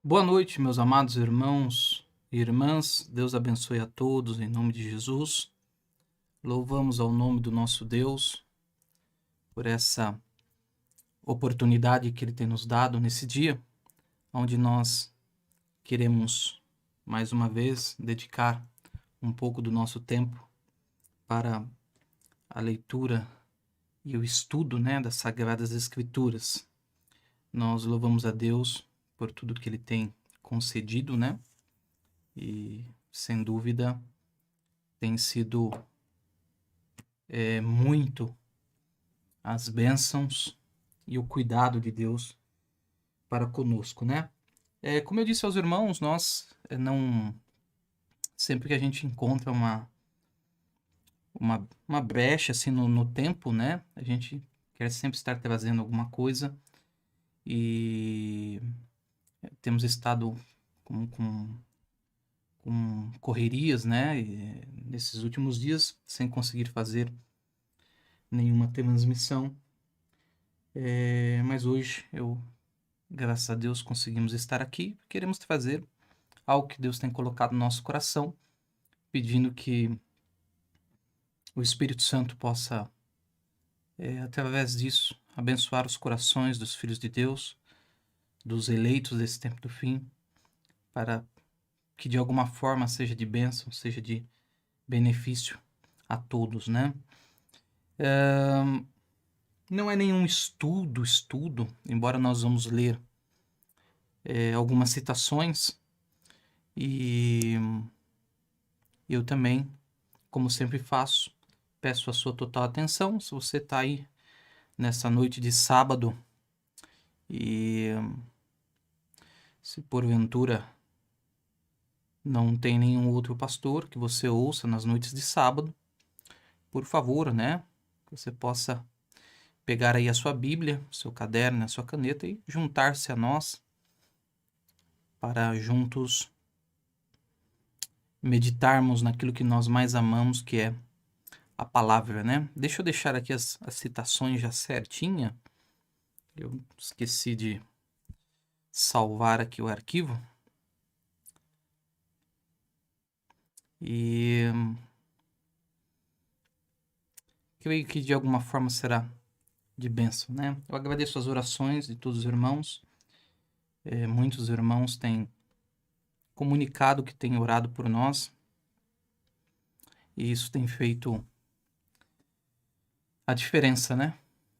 Boa noite, meus amados irmãos e irmãs. Deus abençoe a todos em nome de Jesus. Louvamos ao nome do nosso Deus por essa oportunidade que Ele tem nos dado nesse dia, onde nós queremos, mais uma vez, dedicar um pouco do nosso tempo para a leitura e o estudo, das Sagradas Escrituras. Nós louvamos a Deus por tudo que Ele tem concedido, E, sem dúvida, tem sido muito as bênçãos e o cuidado de Deus para conosco, como eu disse aos irmãos, nós não... Sempre que a gente encontra uma brecha assim no tempo, a gente quer sempre estar trazendo alguma coisa e temos estado com correrias, e nesses últimos dias, sem conseguir fazer nenhuma transmissão. Mas hoje, graças a Deus, conseguimos estar aqui. Queremos fazer algo que Deus tem colocado no nosso coração, pedindo que o Espírito Santo possa, através disso, abençoar os corações dos filhos de Deus, dos eleitos desse tempo do fim, para que de alguma forma seja de bênção, seja de benefício a todos, Não é nenhum estudo, embora nós vamos ler algumas citações, e eu também, como sempre faço, peço a sua total atenção. Se você está aí nessa noite de sábado e se porventura não tem nenhum outro pastor que você ouça nas noites de sábado, por favor, que você possa pegar aí a sua Bíblia, seu caderno, a sua caneta e juntar-se a nós para juntos meditarmos naquilo que nós mais amamos, que é a palavra, Deixa eu deixar aqui as citações já certinha. Eu esqueci de salvar aqui o arquivo. E creio que de alguma forma será de bênção, Eu agradeço as orações de todos os irmãos. Muitos irmãos têm comunicado que têm orado por nós. E isso tem feito a diferença,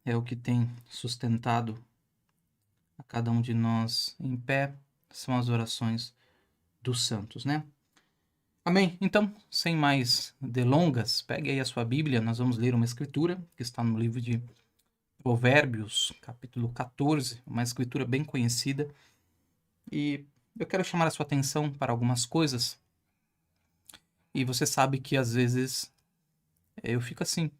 É o que tem sustentado a cada um de nós em pé. São as orações dos santos, Amém? Então, sem mais delongas, pegue aí a sua Bíblia. Nós vamos ler uma escritura que está no livro de Provérbios, capítulo 14, uma escritura bem conhecida. E eu quero chamar a sua atenção para algumas coisas. E você sabe que às vezes eu fico assim.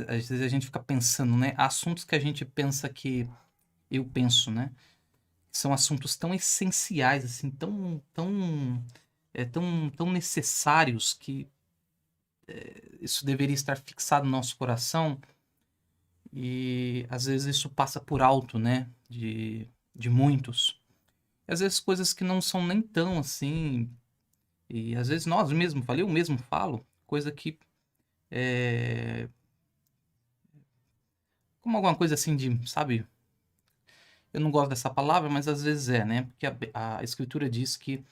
Às vezes a gente fica pensando, assuntos que a gente pensa que eu penso, São assuntos tão essenciais, assim, tão necessários que isso deveria estar fixado no nosso coração. E às vezes isso passa por alto, de muitos. E às vezes coisas que não são nem tão assim. E às vezes nós mesmos, eu mesmo falo, coisa que como alguma coisa assim de, sabe? Eu não gosto dessa palavra, mas às vezes porque a Escritura diz que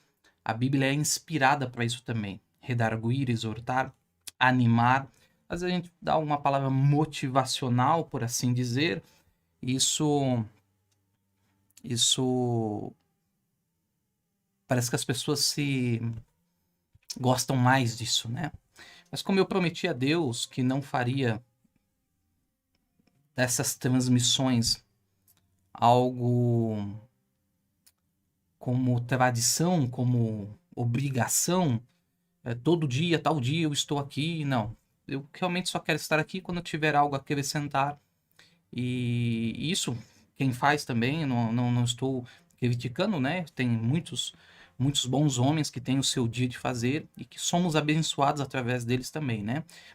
a Bíblia é inspirada para isso também. Redarguir, exortar, animar. Às vezes a gente dá uma palavra motivacional, por assim dizer. Isso parece que as pessoas se gostam mais disso, Mas como eu prometi a Deus que não faria dessas transmissões algo como tradição, como obrigação, todo dia, tal dia eu estou aqui, não. Eu realmente só quero estar aqui quando eu tiver algo a acrescentar. E isso, quem faz também, não estou criticando, Tem muitos bons homens que têm o seu dia de fazer e que somos abençoados através deles também,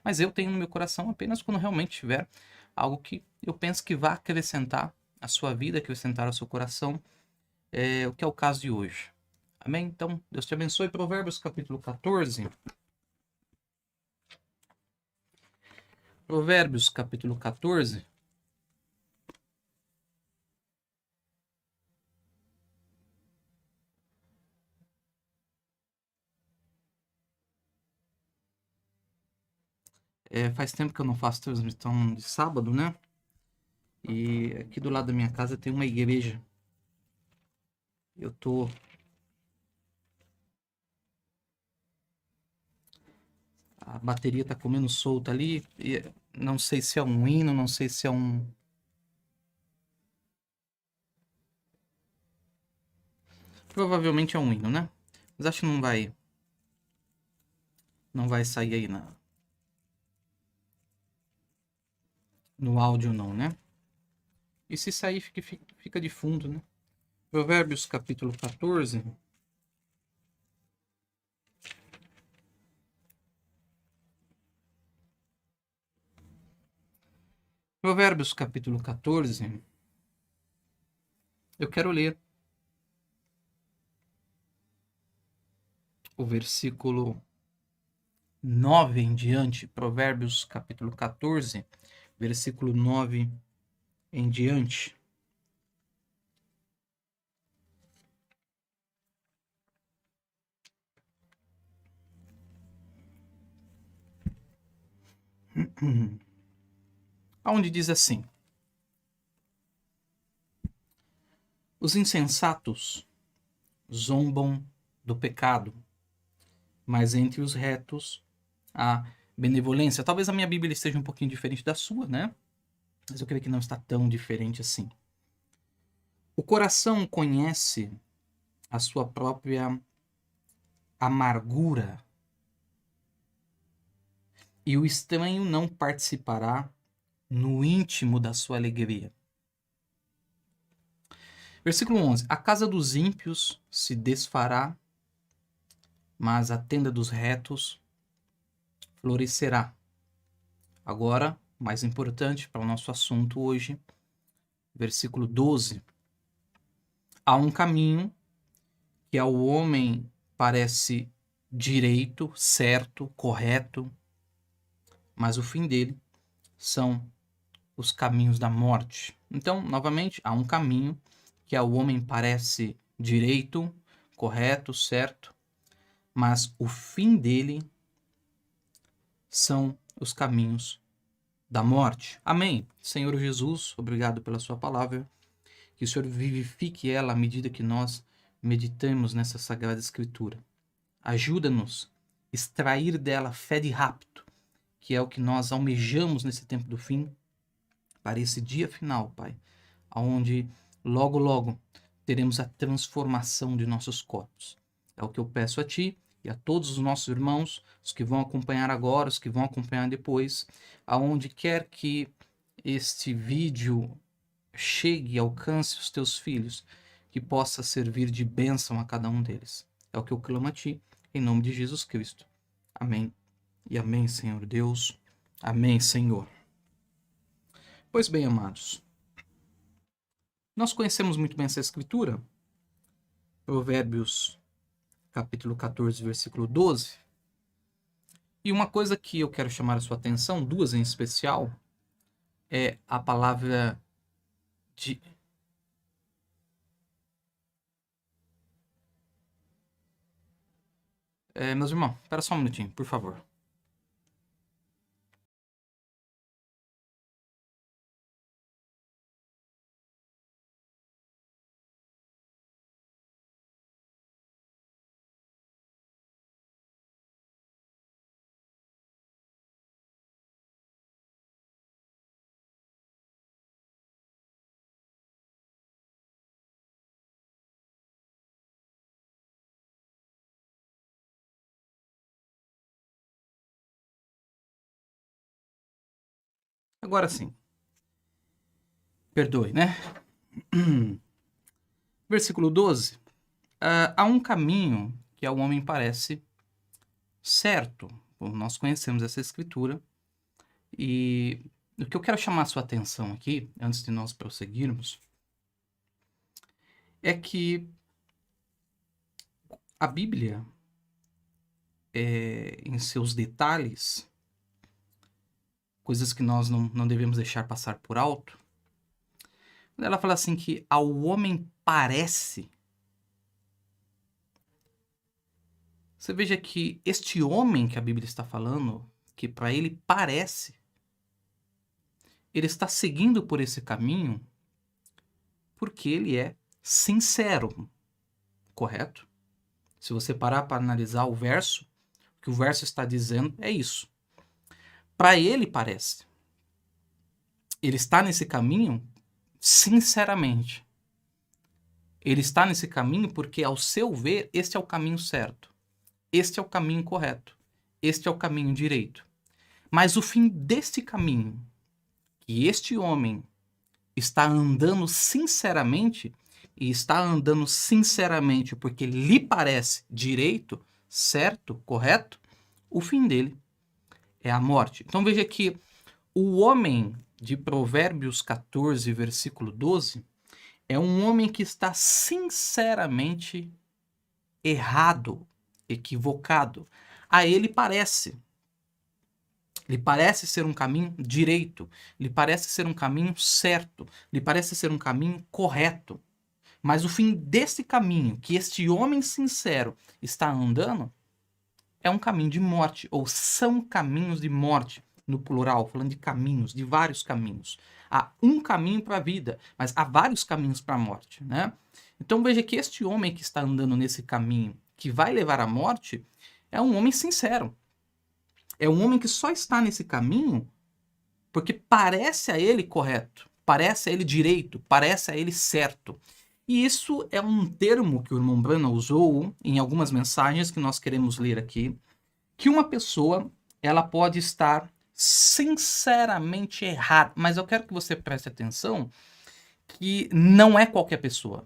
Mas eu tenho no meu coração apenas quando realmente tiver algo que eu penso que vai acrescentar a sua vida, que acrescentar ao seu coração, o que é o caso de hoje. Amém? Então, Deus te abençoe. Provérbios capítulo 14. Provérbios capítulo 14. Faz tempo que eu não faço transmissão de sábado, né? E aqui do lado da minha casa tem uma igreja. Eu tô... A bateria tá comendo solta ali. E não sei se é um hino, não sei se é um... Provavelmente é um hino, né? Mas acho que não vai... Não vai sair aí no áudio não, né? E se sair, fica de fundo, né? Provérbios capítulo 14. Provérbios capítulo 14. Eu quero ler o versículo 9 em diante. Provérbios capítulo 14, versículo 9 em diante. Onde diz assim: os insensatos zombam do pecado, mas entre os retos há benevolência. Talvez a minha Bíblia esteja um pouquinho diferente da sua, né? Mas eu creio que não está tão diferente assim. O coração conhece a sua própria amargura, e o estranho não participará no íntimo da sua alegria. Versículo 11. A casa dos ímpios se desfará, mas a tenda dos retos florescerá. Agora, mais importante para o nosso assunto hoje, versículo 12. Há um caminho que ao homem parece direito, certo, correto, mas o fim dele são os caminhos da morte. Então, novamente, há um caminho que ao homem parece direito, correto, certo, mas o fim dele são os caminhos da morte. Amém. Senhor Jesus, obrigado pela sua palavra. Que o Senhor vivifique ela à medida que nós meditamos nessa Sagrada Escritura. Ajuda-nos a extrair dela fé de rapto, que é o que nós almejamos nesse tempo do fim, para esse dia final, Pai, onde logo, logo teremos a transformação de nossos corpos. É o que eu peço a Ti e a todos os nossos irmãos, os que vão acompanhar agora, os que vão acompanhar depois, aonde quer que este vídeo chegue e alcance os Teus filhos, que possa servir de bênção a cada um deles. É o que eu clamo a Ti, em nome de Jesus Cristo. Amém. E amém, Senhor Deus. Amém, Senhor. Pois bem, amados, nós conhecemos muito bem essa escritura, Provérbios capítulo 14, versículo 12. E uma coisa que eu quero chamar a sua atenção, duas em especial, é a palavra de... meus irmãos, espera só um minutinho, por favor. Agora sim. Perdoe, né? Versículo 12. Há um caminho que ao homem parece certo. Bom, nós conhecemos essa escritura. E o que eu quero chamar a sua atenção aqui, antes de nós prosseguirmos, é que a Bíblia, em seus detalhes, coisas que nós não devemos deixar passar por alto, ela fala assim que ao homem parece. Você veja que este homem que a Bíblia está falando, que para ele parece, ele está seguindo por esse caminho porque ele é sincero, correto? Se você parar para analisar o verso, o que o verso está dizendo é isso. Para ele parece. Ele está nesse caminho sinceramente. Ele está nesse caminho porque, ao seu ver, este é o caminho certo. Este é o caminho correto. Este é o caminho direito. Mas o fim deste caminho, que este homem está andando sinceramente, e está andando sinceramente porque lhe parece direito, certo, correto, o fim dele é a morte. Então veja que o homem de Provérbios 14, versículo 12, é um homem que está sinceramente errado, equivocado. A ele parece. Lhe parece ser um caminho direito, lhe parece ser um caminho certo, lhe parece ser um caminho correto. Mas o fim desse caminho que este homem sincero está andando é um caminho de morte, ou são caminhos de morte, no plural, falando de caminhos, de vários caminhos. Há um caminho para a vida, mas há vários caminhos para a morte, né? Então veja que este homem que está andando nesse caminho, que vai levar à morte, é um homem sincero. É um homem que só está nesse caminho porque parece a ele correto, parece a ele direito, parece a ele certo. E isso é um termo que o irmão Branham usou em algumas mensagens que nós queremos ler aqui, que uma pessoa, ela pode estar sinceramente errada, mas eu quero que você preste atenção que não é qualquer pessoa.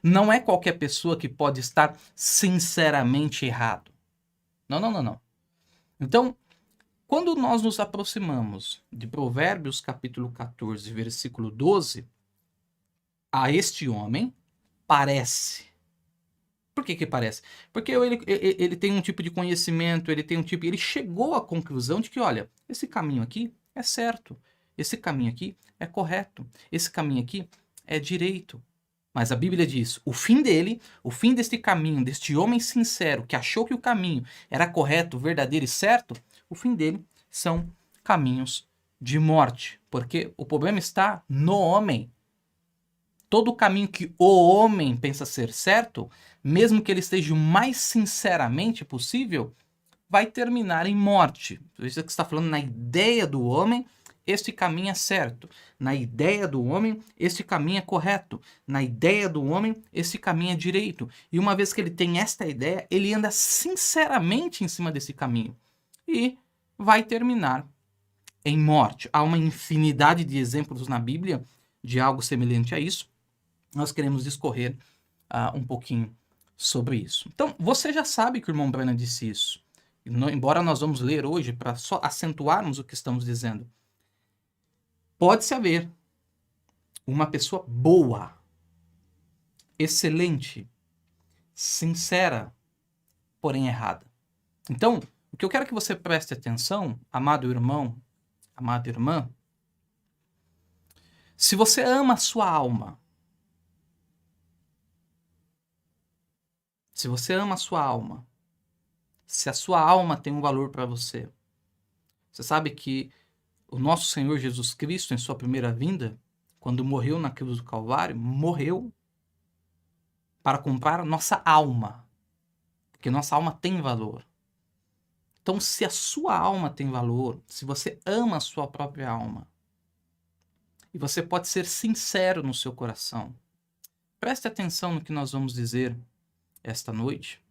Não é qualquer pessoa que pode estar sinceramente errado. Não, não, não, não. Então, quando nós nos aproximamos de Provérbios capítulo 14, versículo 12, a este homem parece. Por que parece? Porque ele tem um tipo de conhecimento, ele chegou à conclusão de que, olha, esse caminho aqui é certo, esse caminho aqui é correto, esse caminho aqui é direito. Mas a Bíblia diz, o fim dele, o fim deste caminho, deste homem sincero que achou que o caminho era correto, verdadeiro e certo, o fim dele são caminhos de morte. Porque o problema está no homem. Todo o caminho que o homem pensa ser certo, mesmo que ele esteja o mais sinceramente possível, vai terminar em morte. Isso que está falando na ideia do homem, este caminho é certo. Na ideia do homem, este caminho é correto. Na ideia do homem, este caminho é direito. E uma vez que ele tem esta ideia, ele anda sinceramente em cima desse caminho. E vai terminar em morte. Há uma infinidade de exemplos na Bíblia de algo semelhante a isso. Nós queremos discorrer um pouquinho sobre isso. Então, você já sabe que o irmão Branham disse isso. Embora nós vamos ler hoje para só acentuarmos o que estamos dizendo. Pode-se haver uma pessoa boa, excelente, sincera, porém errada. Então, o que eu quero que você preste atenção, amado irmão, amada irmã, se você ama a sua alma, se você ama a sua alma, se a sua alma tem um valor para você, você sabe que o nosso Senhor Jesus Cristo, em sua primeira vinda, quando morreu na cruz do Calvário, morreu para comprar a nossa alma, porque nossa alma tem valor. Então, se a sua alma tem valor, se você ama a sua própria alma, e você pode ser sincero no seu coração, preste atenção no que nós vamos dizer esta noite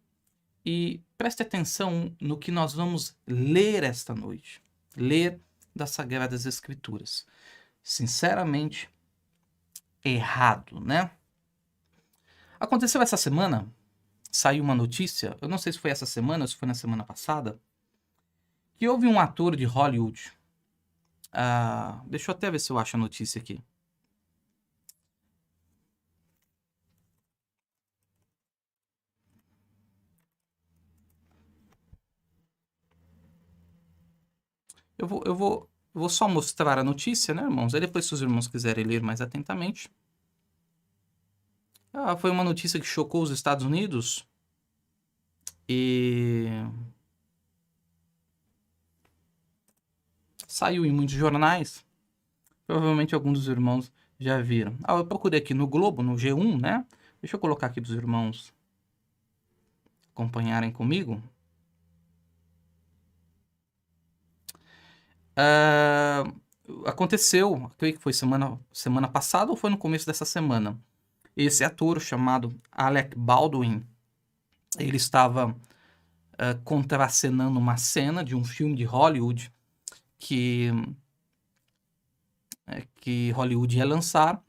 e preste atenção no que nós vamos ler esta noite. Ler das Sagradas Escrituras. Sinceramente, errado, né? Aconteceu essa semana, saiu uma notícia, eu não sei se foi essa semana ou se foi na semana passada, que houve um ator de Hollywood. Deixa eu até ver se eu acho a notícia aqui. Eu vou só mostrar a notícia, né, irmãos? Aí depois, se os irmãos quiserem ler mais atentamente. Foi uma notícia que chocou os Estados Unidos e saiu em muitos jornais. Provavelmente alguns dos irmãos já viram. Eu procurei aqui no Globo, no G1, né? Deixa eu colocar aqui para os irmãos acompanharem comigo. Aconteceu, creio que foi semana passada ou foi no começo dessa semana. Esse ator chamado Alec Baldwin, ele estava contracenando uma cena de um filme de Hollywood que Hollywood ia lançar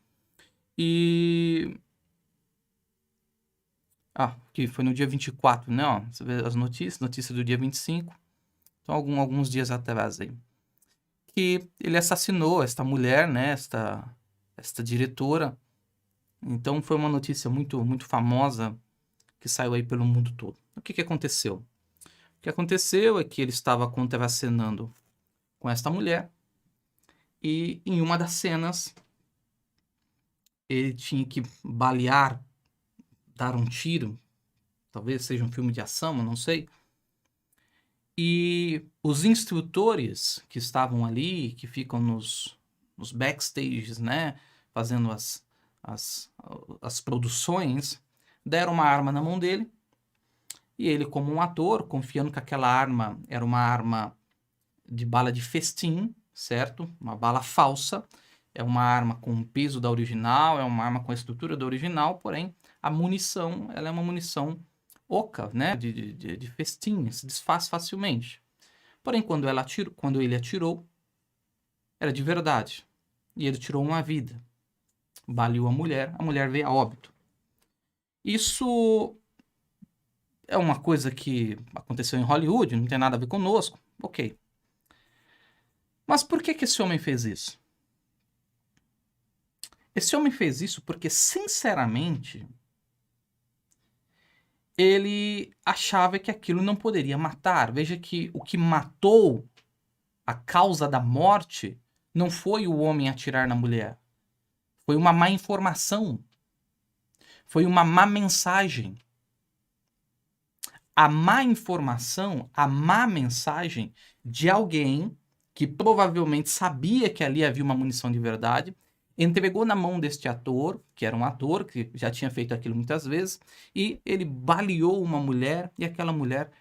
e que foi no dia 24, né? Ó, você vê as notícias do dia 25, então alguns dias atrás aí, que ele assassinou esta mulher, né? Esta diretora. Então foi uma notícia muito, muito famosa que saiu aí pelo mundo todo. O que aconteceu? O que aconteceu é que ele estava contracenando com esta mulher e em uma das cenas ele tinha que balear, dar um tiro, talvez seja um filme de ação, eu não sei. E os instrutores que estavam ali, que ficam nos backstages, né, fazendo as produções, deram uma arma na mão dele. E ele, como um ator, confiando que aquela arma era uma arma de bala de festim, certo? Uma bala falsa. É uma arma com o peso da original, é uma arma com a estrutura da original, porém a munição, ela é uma munição oca, né? De festim, se desfaz facilmente. Porém, quando ele atirou, era de verdade. E ele tirou uma vida. Baleou a mulher veio a óbito. Isso é uma coisa que aconteceu em Hollywood, não tem nada a ver conosco. Ok. Mas por que esse homem fez isso? Esse homem fez isso porque, sinceramente, ele achava que aquilo não poderia matar. Veja que o que matou, a causa da morte, não foi o homem atirar na mulher. Foi uma má informação. Foi uma má mensagem. A má informação, a má mensagem de alguém que provavelmente sabia que ali havia uma munição de verdade, entregou na mão deste ator, que era um ator que já tinha feito aquilo muitas vezes, e ele baleou uma mulher e aquela mulher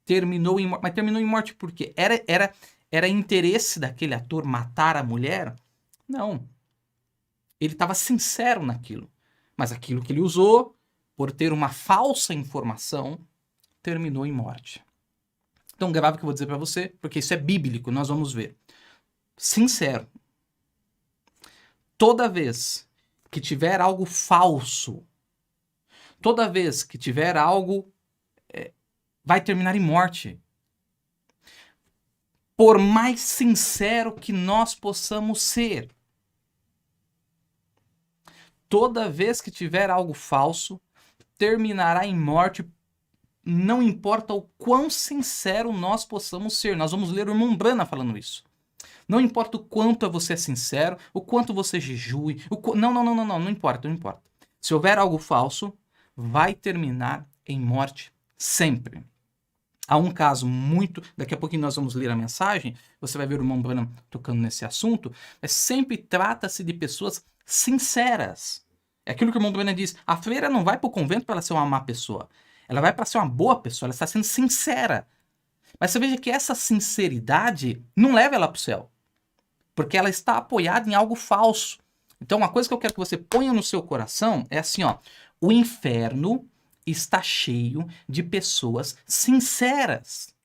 terminou em morte. Mas terminou em morte por quê? Era interesse daquele ator matar a mulher? Não. Ele estava sincero naquilo. Mas aquilo que ele usou, por ter uma falsa informação, terminou em morte. Então grave o que eu vou dizer para você, porque isso é bíblico, nós vamos ver. Sincero. Toda vez que tiver algo falso, toda vez que tiver algo, vai terminar em morte. Por mais sincero que nós possamos ser, toda vez que tiver algo falso, terminará em morte, não importa o quão sincero nós possamos ser. Nós vamos ler o irmão Brana falando isso. Não importa o quanto você é sincero, o quanto você jejue, não importa. Se houver algo falso, vai terminar em morte sempre. Há um caso muito... Daqui a pouquinho nós vamos ler a mensagem, você vai ver o irmão Branham tocando nesse assunto, mas sempre trata-se de pessoas sinceras. É aquilo que o irmão Branham diz, a freira não vai para o convento para ela ser uma má pessoa. Ela vai para ser uma boa pessoa, ela está sendo sincera. Mas você veja que essa sinceridade não leva ela para o céu. Porque ela está apoiada em algo falso. Então, uma coisa que eu quero que você ponha no seu coração é assim, ó. O inferno está cheio de pessoas sinceras.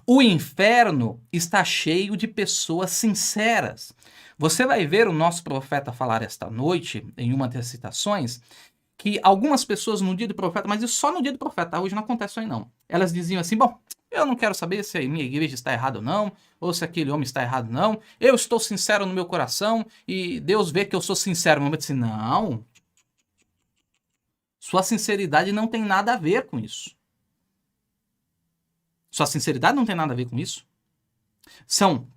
O inferno está cheio de pessoas sinceras. Você vai ver o nosso profeta falar esta noite, em uma das citações, que algumas pessoas no dia do profeta, mas isso só no dia do profeta, hoje não acontece isso aí não. Elas diziam assim, bom, eu não quero saber se a minha igreja está errada ou não, ou se aquele homem está errado ou não, eu estou sincero no meu coração e Deus vê que eu sou sincero. Mas assim, não, sua sinceridade não tem nada a ver com isso. Sua sinceridade não tem nada a ver com isso. São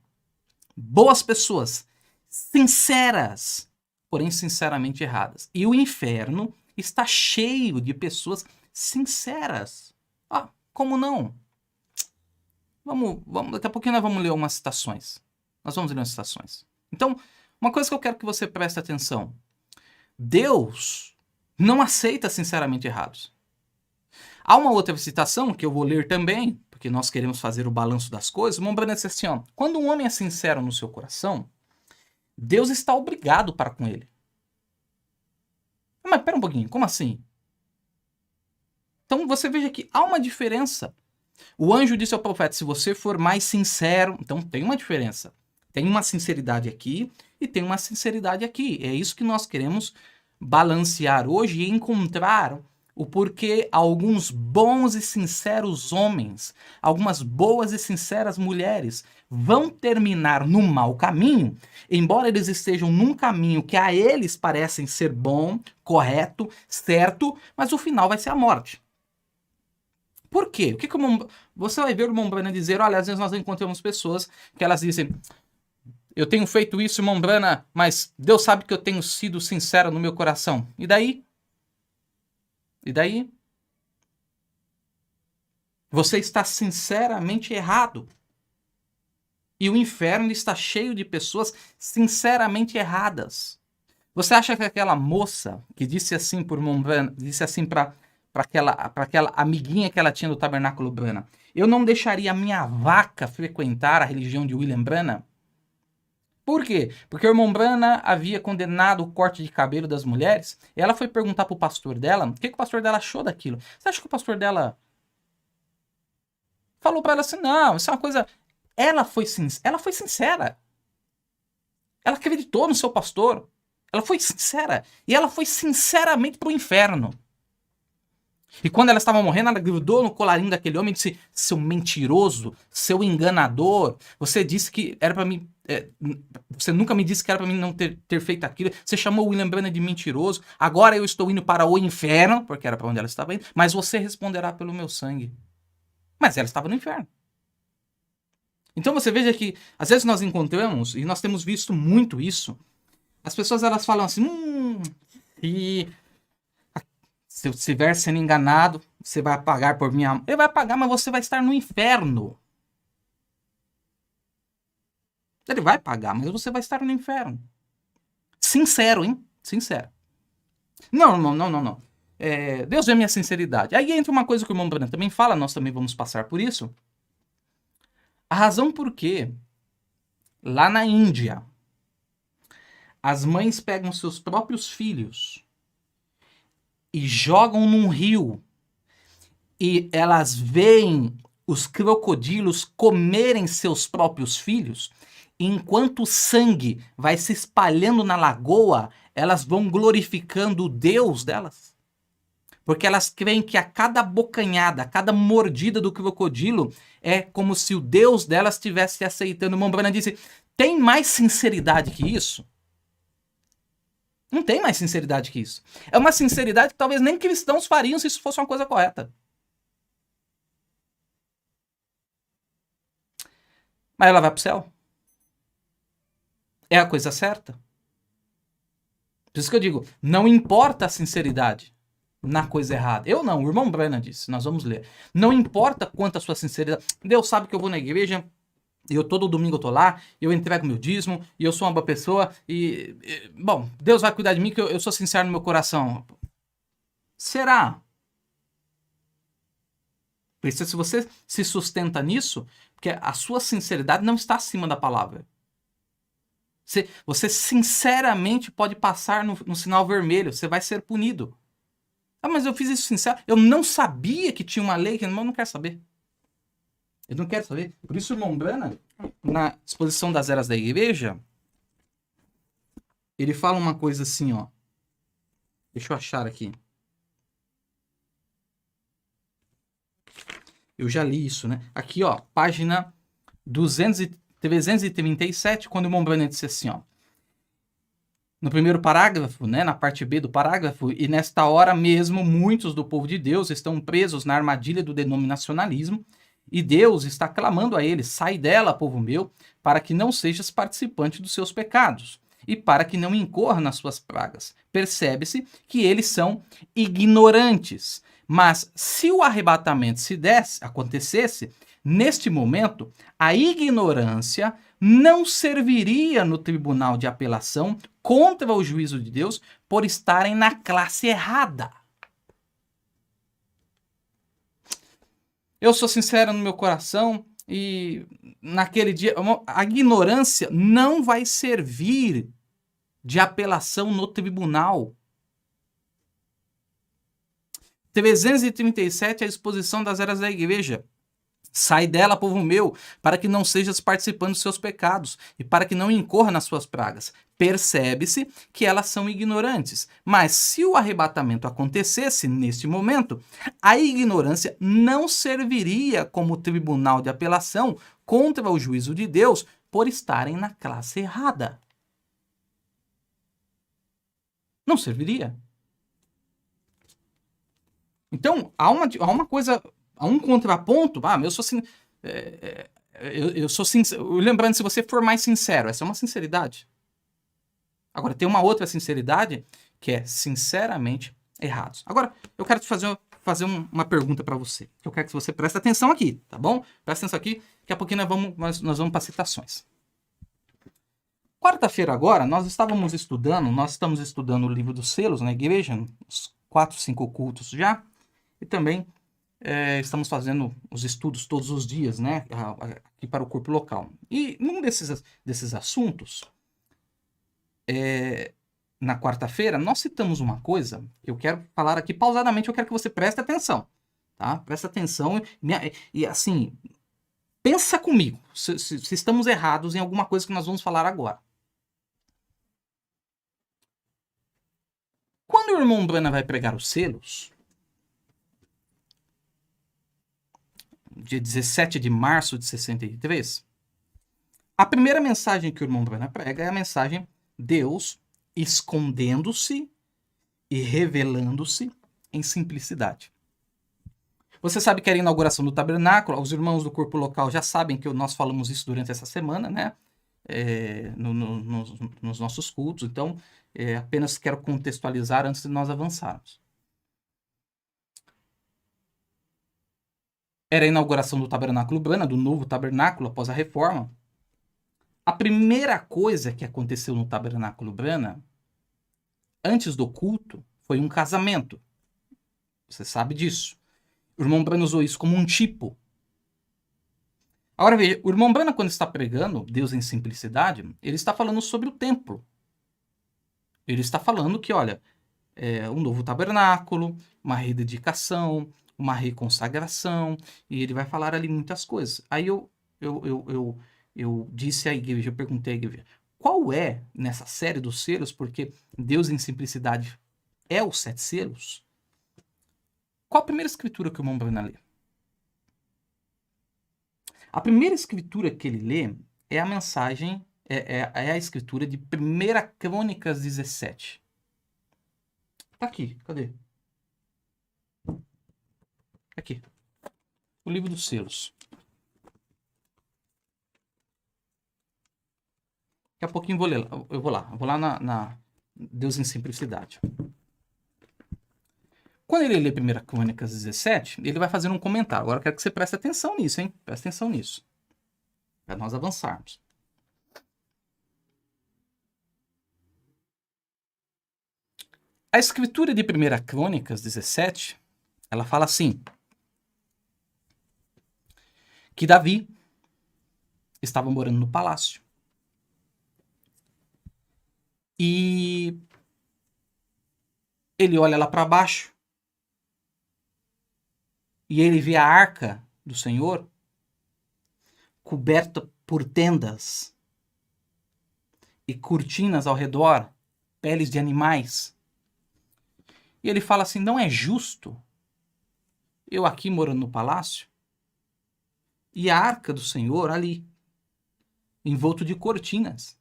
boas pessoas, sinceras, porém sinceramente erradas. E o inferno está cheio de pessoas sinceras. Ah, como não? Daqui a pouquinho nós vamos ler umas citações. Nós vamos ler umas citações. Então, uma coisa que eu quero que você preste atenção. Deus não aceita sinceramente errados. Há uma outra citação que eu vou ler também, porque nós queremos fazer o balanço das coisas. Lembrando assim, ó, quando um homem é sincero no seu coração, Deus está obrigado para com ele. Mas pera um pouquinho, como assim? Então você veja que há uma diferença. O anjo disse ao profeta, se você for mais sincero... Então tem uma diferença. Tem uma sinceridade aqui e tem uma sinceridade aqui. É isso que nós queremos balancear hoje e encontrar o porquê alguns bons e sinceros homens, algumas boas e sinceras mulheres vão terminar no mau caminho, embora eles estejam num caminho que a eles parecem ser bom, correto, certo, mas o final vai ser a morte. Por quê? Você vai ver o Mombrana dizer, olha, às vezes nós encontramos pessoas que elas dizem, eu tenho feito isso, Mombrana, mas Deus sabe que eu tenho sido sincero no meu coração. E daí? E daí? Você está sinceramente errado. E o inferno está cheio de pessoas sinceramente erradas. Você acha que aquela moça que disse assim por Mombrana, disse assim para aquela amiguinha que ela tinha do Tabernáculo Brana, eu não deixaria a minha vaca frequentar a religião de William Brana? Por quê? Porque o irmão Brana havia condenado o corte de cabelo das mulheres. E ela foi perguntar pro pastor dela o que o pastor dela achou daquilo. Você acha que o pastor dela falou para ela assim, não, isso é uma coisa... Ela foi sincera. Ela acreditou no seu pastor. Ela foi sincera. E ela foi sinceramente pro inferno. E quando ela estava morrendo, ela grudou no colarinho daquele homem e disse, seu mentiroso, seu enganador, você disse que era para mim... você nunca me disse que era para mim não ter feito aquilo. Você chamou o William Brana de mentiroso. Agora eu estou indo para o inferno, porque era para onde ela estava indo, mas você responderá pelo meu sangue. Mas ela estava no inferno. Então você veja que, às vezes nós encontramos, e nós temos visto muito isso, as pessoas elas falam assim, e... se eu estiver sendo enganado, você vai pagar por minha... Ele vai pagar, mas você vai estar no inferno. Ele vai pagar, mas você vai estar no inferno. Sincero, hein? Sincero. Não. Deus vê minha sinceridade. Aí entra uma coisa que o irmão Branham também fala, nós também vamos passar por isso. A razão por que lá na Índia as mães pegam seus próprios filhos e jogam num rio e elas veem os crocodilos comerem seus próprios filhos, enquanto o sangue vai se espalhando na lagoa, elas vão glorificando o Deus delas. Porque elas creem que a cada bocanhada, a cada mordida do crocodilo é como se o Deus delas estivesse aceitando. O irmão Branham disse, tem mais sinceridade que isso? Não tem mais sinceridade que isso. É uma sinceridade que talvez nem cristãos fariam se isso fosse uma coisa correta. Mas ela vai para o céu. É a coisa certa. Por isso que eu digo, não importa a sinceridade na coisa errada. Eu não, o irmão Branham disse, nós vamos ler. Não importa quanto a sua sinceridade. Deus sabe que eu vou na igreja, eu todo domingo eu tô lá, eu entrego meu dízimo, e eu sou uma boa pessoa, bom, Deus vai cuidar de mim que eu sou sincero no meu coração. Será? Porque se você se sustenta nisso, porque a sua sinceridade não está acima da palavra. Você sinceramente pode passar no sinal vermelho, você vai ser punido. Ah, mas eu fiz isso sincero. Eu não sabia que tinha uma lei que eu não quero saber. Eu não quero saber. Por isso o irmão Branham, na exposição das eras da igreja, ele fala uma coisa assim, ó. Deixa eu achar aqui. Eu já li isso, né? Aqui, ó, página 337, quando o irmão Branham disse assim, ó. No primeiro parágrafo, né, na parte B do parágrafo, e nesta hora mesmo muitos do povo de Deus estão presos na armadilha do denominacionalismo E Deus está clamando a ele: sai dela, povo meu, para que não sejas participante dos seus pecados e para que não incorra nas suas pragas. Percebe-se que eles são ignorantes. Mas se o arrebatamento acontecesse, neste momento, a ignorância não serviria no tribunal de apelação contra o juízo de Deus por estarem na classe errada. Eu sou sincero no meu coração e naquele dia a ignorância não vai servir de apelação no tribunal. 337 é a exposição das eras da igreja. Sai dela, povo meu, para que não sejas participando dos seus pecados e para que não incorra nas suas pragas. Percebe-se que elas são ignorantes. Mas se o arrebatamento acontecesse neste momento, a ignorância não serviria como tribunal de apelação contra o juízo de Deus por estarem na classe errada. Não serviria. Então, há uma coisa, há um contraponto. Eu sou sincero. Lembrando, se você for mais sincero, essa é uma sinceridade. Agora, tem uma outra sinceridade que é sinceramente errados. Agora, eu quero te fazer uma pergunta para você. Eu quero que você preste atenção aqui, tá bom? Presta atenção aqui, daqui a pouquinho nós vamos para citações. Quarta-feira agora, nós estamos estudando o livro dos selos na igreja, uns 4, 5 cultos já, e também estamos fazendo os estudos todos os dias, né, aqui para o corpo local. E num desses assuntos, na quarta-feira, nós citamos uma coisa que eu quero falar aqui pausadamente, eu quero que você preste atenção, tá? Presta atenção e assim, pensa comigo se estamos errados em alguma coisa que nós vamos falar agora. Quando o irmão Branham vai pregar os selos, dia 17 de março de 63, a primeira mensagem que o irmão Branham prega é a mensagem Deus escondendo-se e revelando-se em simplicidade. Você sabe que era a inauguração do tabernáculo, os irmãos do corpo local já sabem que nós falamos isso durante essa semana, né? Nos nossos cultos, então apenas quero contextualizar antes de nós avançarmos. Era a inauguração do tabernáculo Branham, do novo tabernáculo após a reforma. A primeira coisa que aconteceu no tabernáculo Branham, antes do culto, foi um casamento. Você sabe disso. O irmão Branham usou isso como um tipo. Agora veja, o irmão Branham, quando está pregando Deus em simplicidade, ele está falando sobre o templo. Ele está falando que, olha, um novo tabernáculo, uma rededicação, uma reconsagração, e ele vai falar ali muitas coisas. Aí eu disse à igreja, eu perguntei à igreja, qual é, nessa série dos selos, porque Deus em simplicidade é os 7 selos, qual a primeira escritura que o irmão Branham lê? A primeira escritura que ele lê é a mensagem, é a escritura de 1 Crônicas 17. Tá aqui, cadê? Aqui. O livro dos selos. Daqui a pouquinho eu vou lá na Deus em simplicidade. Quando ele lê 1 Crônicas 17, ele vai fazer um comentário. Agora eu quero que você preste atenção nisso, hein? Preste atenção nisso. Para nós avançarmos. A escritura de 1 Crônicas 17, ela fala assim, que Davi estava morando no palácio. E ele olha lá para baixo e ele vê a arca do Senhor coberta por tendas e cortinas ao redor, peles de animais. E ele fala assim, não é justo eu aqui morando no palácio e a arca do Senhor ali, envolto de cortinas.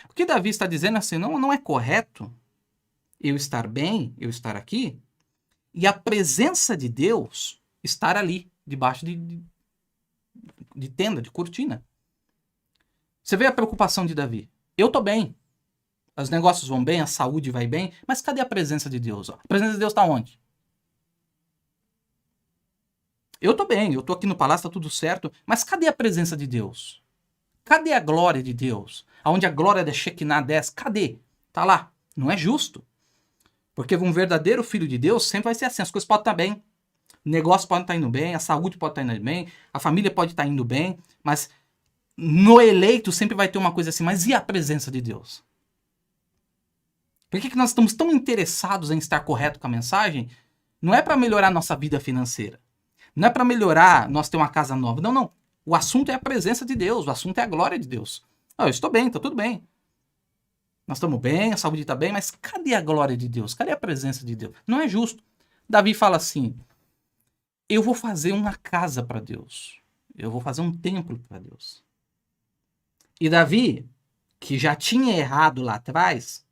O que Davi está dizendo assim, não é correto eu estar bem, eu estar aqui, e a presença de Deus estar ali, debaixo de tenda, de cortina. Você vê a preocupação de Davi. Eu tô bem. Os negócios vão bem, a saúde vai bem, mas cadê a presença de Deus? A presença de Deus está onde? Eu tô bem, eu tô aqui no palácio, tá tudo certo, mas cadê a presença de Deus? Cadê a glória de Deus? Aonde a glória da Shekinah desce? Cadê? Tá lá. Não é justo. Porque um verdadeiro filho de Deus sempre vai ser assim, as coisas podem estar bem, o negócio pode estar indo bem, a saúde pode estar indo bem, a família pode estar indo bem, mas no eleito sempre vai ter uma coisa assim, mas e a presença de Deus? Por que nós estamos tão interessados em estar correto com a mensagem? Não é para melhorar nossa vida financeira. Não é para melhorar nós ter uma casa nova. Não, não. O assunto é a presença de Deus. O assunto é a glória de Deus. Eu estou bem, está tudo bem. Nós estamos bem, a saúde está bem, mas cadê a glória de Deus? Cadê a presença de Deus? Não é justo. Davi fala assim, eu vou fazer uma casa para Deus. Eu vou fazer um templo para Deus. E Davi, que já tinha errado lá atrás,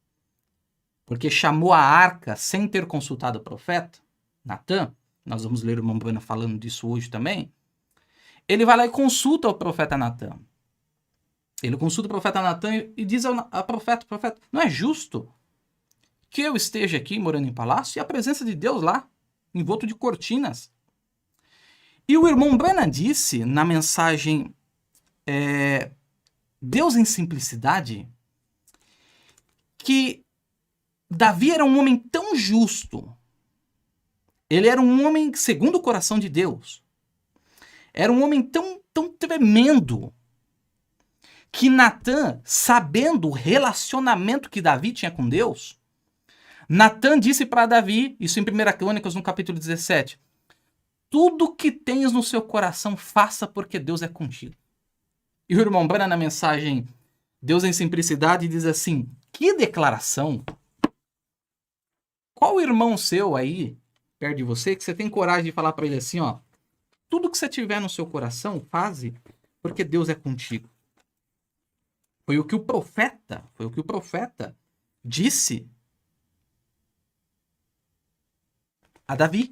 porque chamou a arca sem ter consultado o profeta, Natã, nós vamos ler o irmão Bruno falando disso hoje também, ele vai lá e consulta o profeta Natã. Ele consulta o profeta Natã e diz ao profeta, não é justo que eu esteja aqui morando em palácio e a presença de Deus lá, envolto de cortinas. E o irmão Branham disse na mensagem Deus em Simplicidade, que Davi era um homem tão justo, ele era um homem segundo o coração de Deus, era um homem tão tremendo, que Natã, sabendo o relacionamento que Davi tinha com Deus, Natã disse para Davi, isso em 1 Crônicas, no capítulo 17, tudo que tens no seu coração, faça porque Deus é contigo. E o irmão Branham, na mensagem Deus em Simplicidade, diz assim, que declaração! Qual irmão seu aí, perto de você, que você tem coragem de falar para ele assim, ó, tudo que você tiver no seu coração, faze porque Deus é contigo. Foi o que o profeta disse a Davi.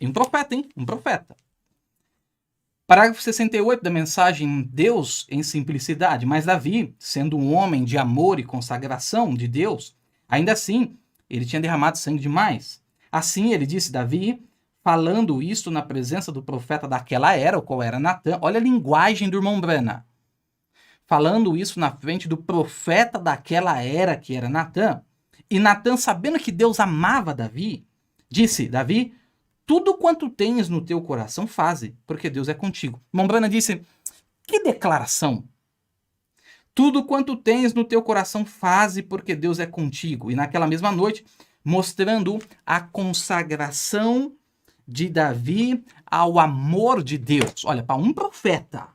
Um profeta, hein? Um profeta. Parágrafo 68 da mensagem Deus em Simplicidade. Mas Davi, sendo um homem de amor e consagração de Deus, ainda assim, ele tinha derramado sangue demais. Assim, ele disse, Davi, falando isso na presença do profeta daquela era, o qual era Natã. Olha a linguagem do irmão Branham. Falando isso na frente do profeta daquela era, que era Natã. E Natã, sabendo que Deus amava Davi, disse, Davi, tudo quanto tens no teu coração, faze, porque Deus é contigo. Irmão Branham disse, que declaração! Tudo quanto tens no teu coração, faze, porque Deus é contigo. E naquela mesma noite, mostrando a consagração de Davi ao amor de Deus. Olha, para um profeta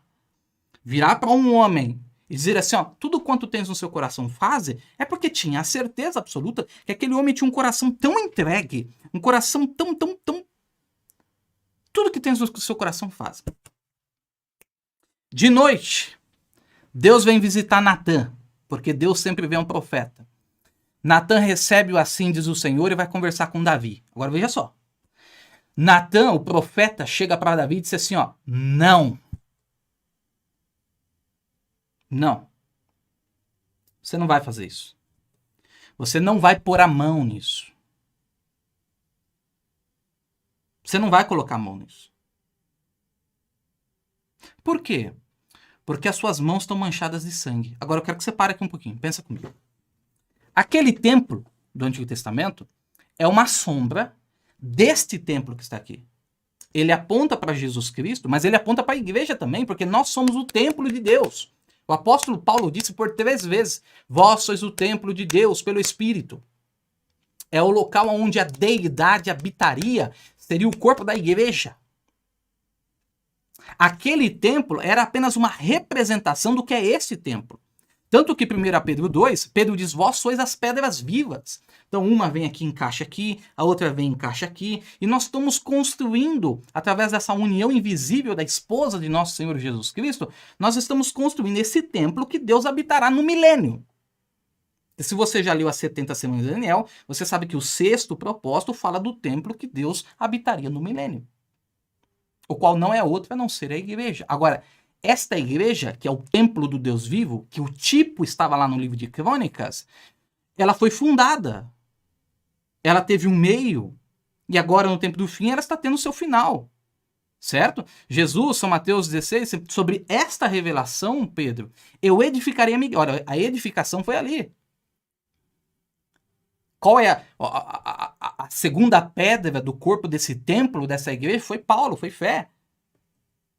virar para um homem e dizer assim, ó, tudo quanto tens no seu coração faze, é porque tinha a certeza absoluta que aquele homem tinha um coração tão entregue, um coração tão... Tudo que tens no seu coração faz. De noite, Deus vem visitar Natã, porque Deus sempre vê um profeta. Natã recebe-o assim, diz o Senhor, e vai conversar com Davi. Agora veja só. Natã, o profeta, chega para Davi e diz assim, ó, não. Não. Você não vai fazer isso. Você não vai pôr a mão nisso. Você não vai colocar a mão nisso. Por quê? Porque as suas mãos estão manchadas de sangue. Agora eu quero que você pare aqui um pouquinho. Pensa comigo. Aquele templo do Antigo Testamento é uma sombra deste templo que está aqui. Ele aponta para Jesus Cristo, mas ele aponta para a igreja também, porque nós somos o templo de Deus. O apóstolo Paulo disse por 3 vezes, vós sois o templo de Deus pelo Espírito. É o local onde a deidade habitaria, seria o corpo da igreja. Aquele templo era apenas uma representação do que é esse templo. Tanto que 1 Pedro 2, Pedro diz, vós sois as pedras vivas. Então uma vem aqui, encaixa aqui, a outra vem, encaixa aqui. E nós estamos construindo, através dessa união invisível da esposa de nosso Senhor Jesus Cristo, nós estamos construindo esse templo que Deus habitará no milênio. E se você já leu as 70 semanas de Daniel, você sabe que o 6º propósito fala do templo que Deus habitaria no milênio. o qual não é outro a não ser a igreja. Agora, esta igreja, que é o templo do Deus vivo, que o tipo estava lá no livro de Crônicas, ela foi fundada. Ela teve um meio, e agora no tempo do fim ela está tendo o seu final. Certo? Jesus, São Mateus 16, sobre esta revelação, Pedro, eu edificaria a minha... Olha, a edificação foi ali. Qual é a segunda pedra do corpo desse templo, dessa igreja? Foi Paulo, foi fé.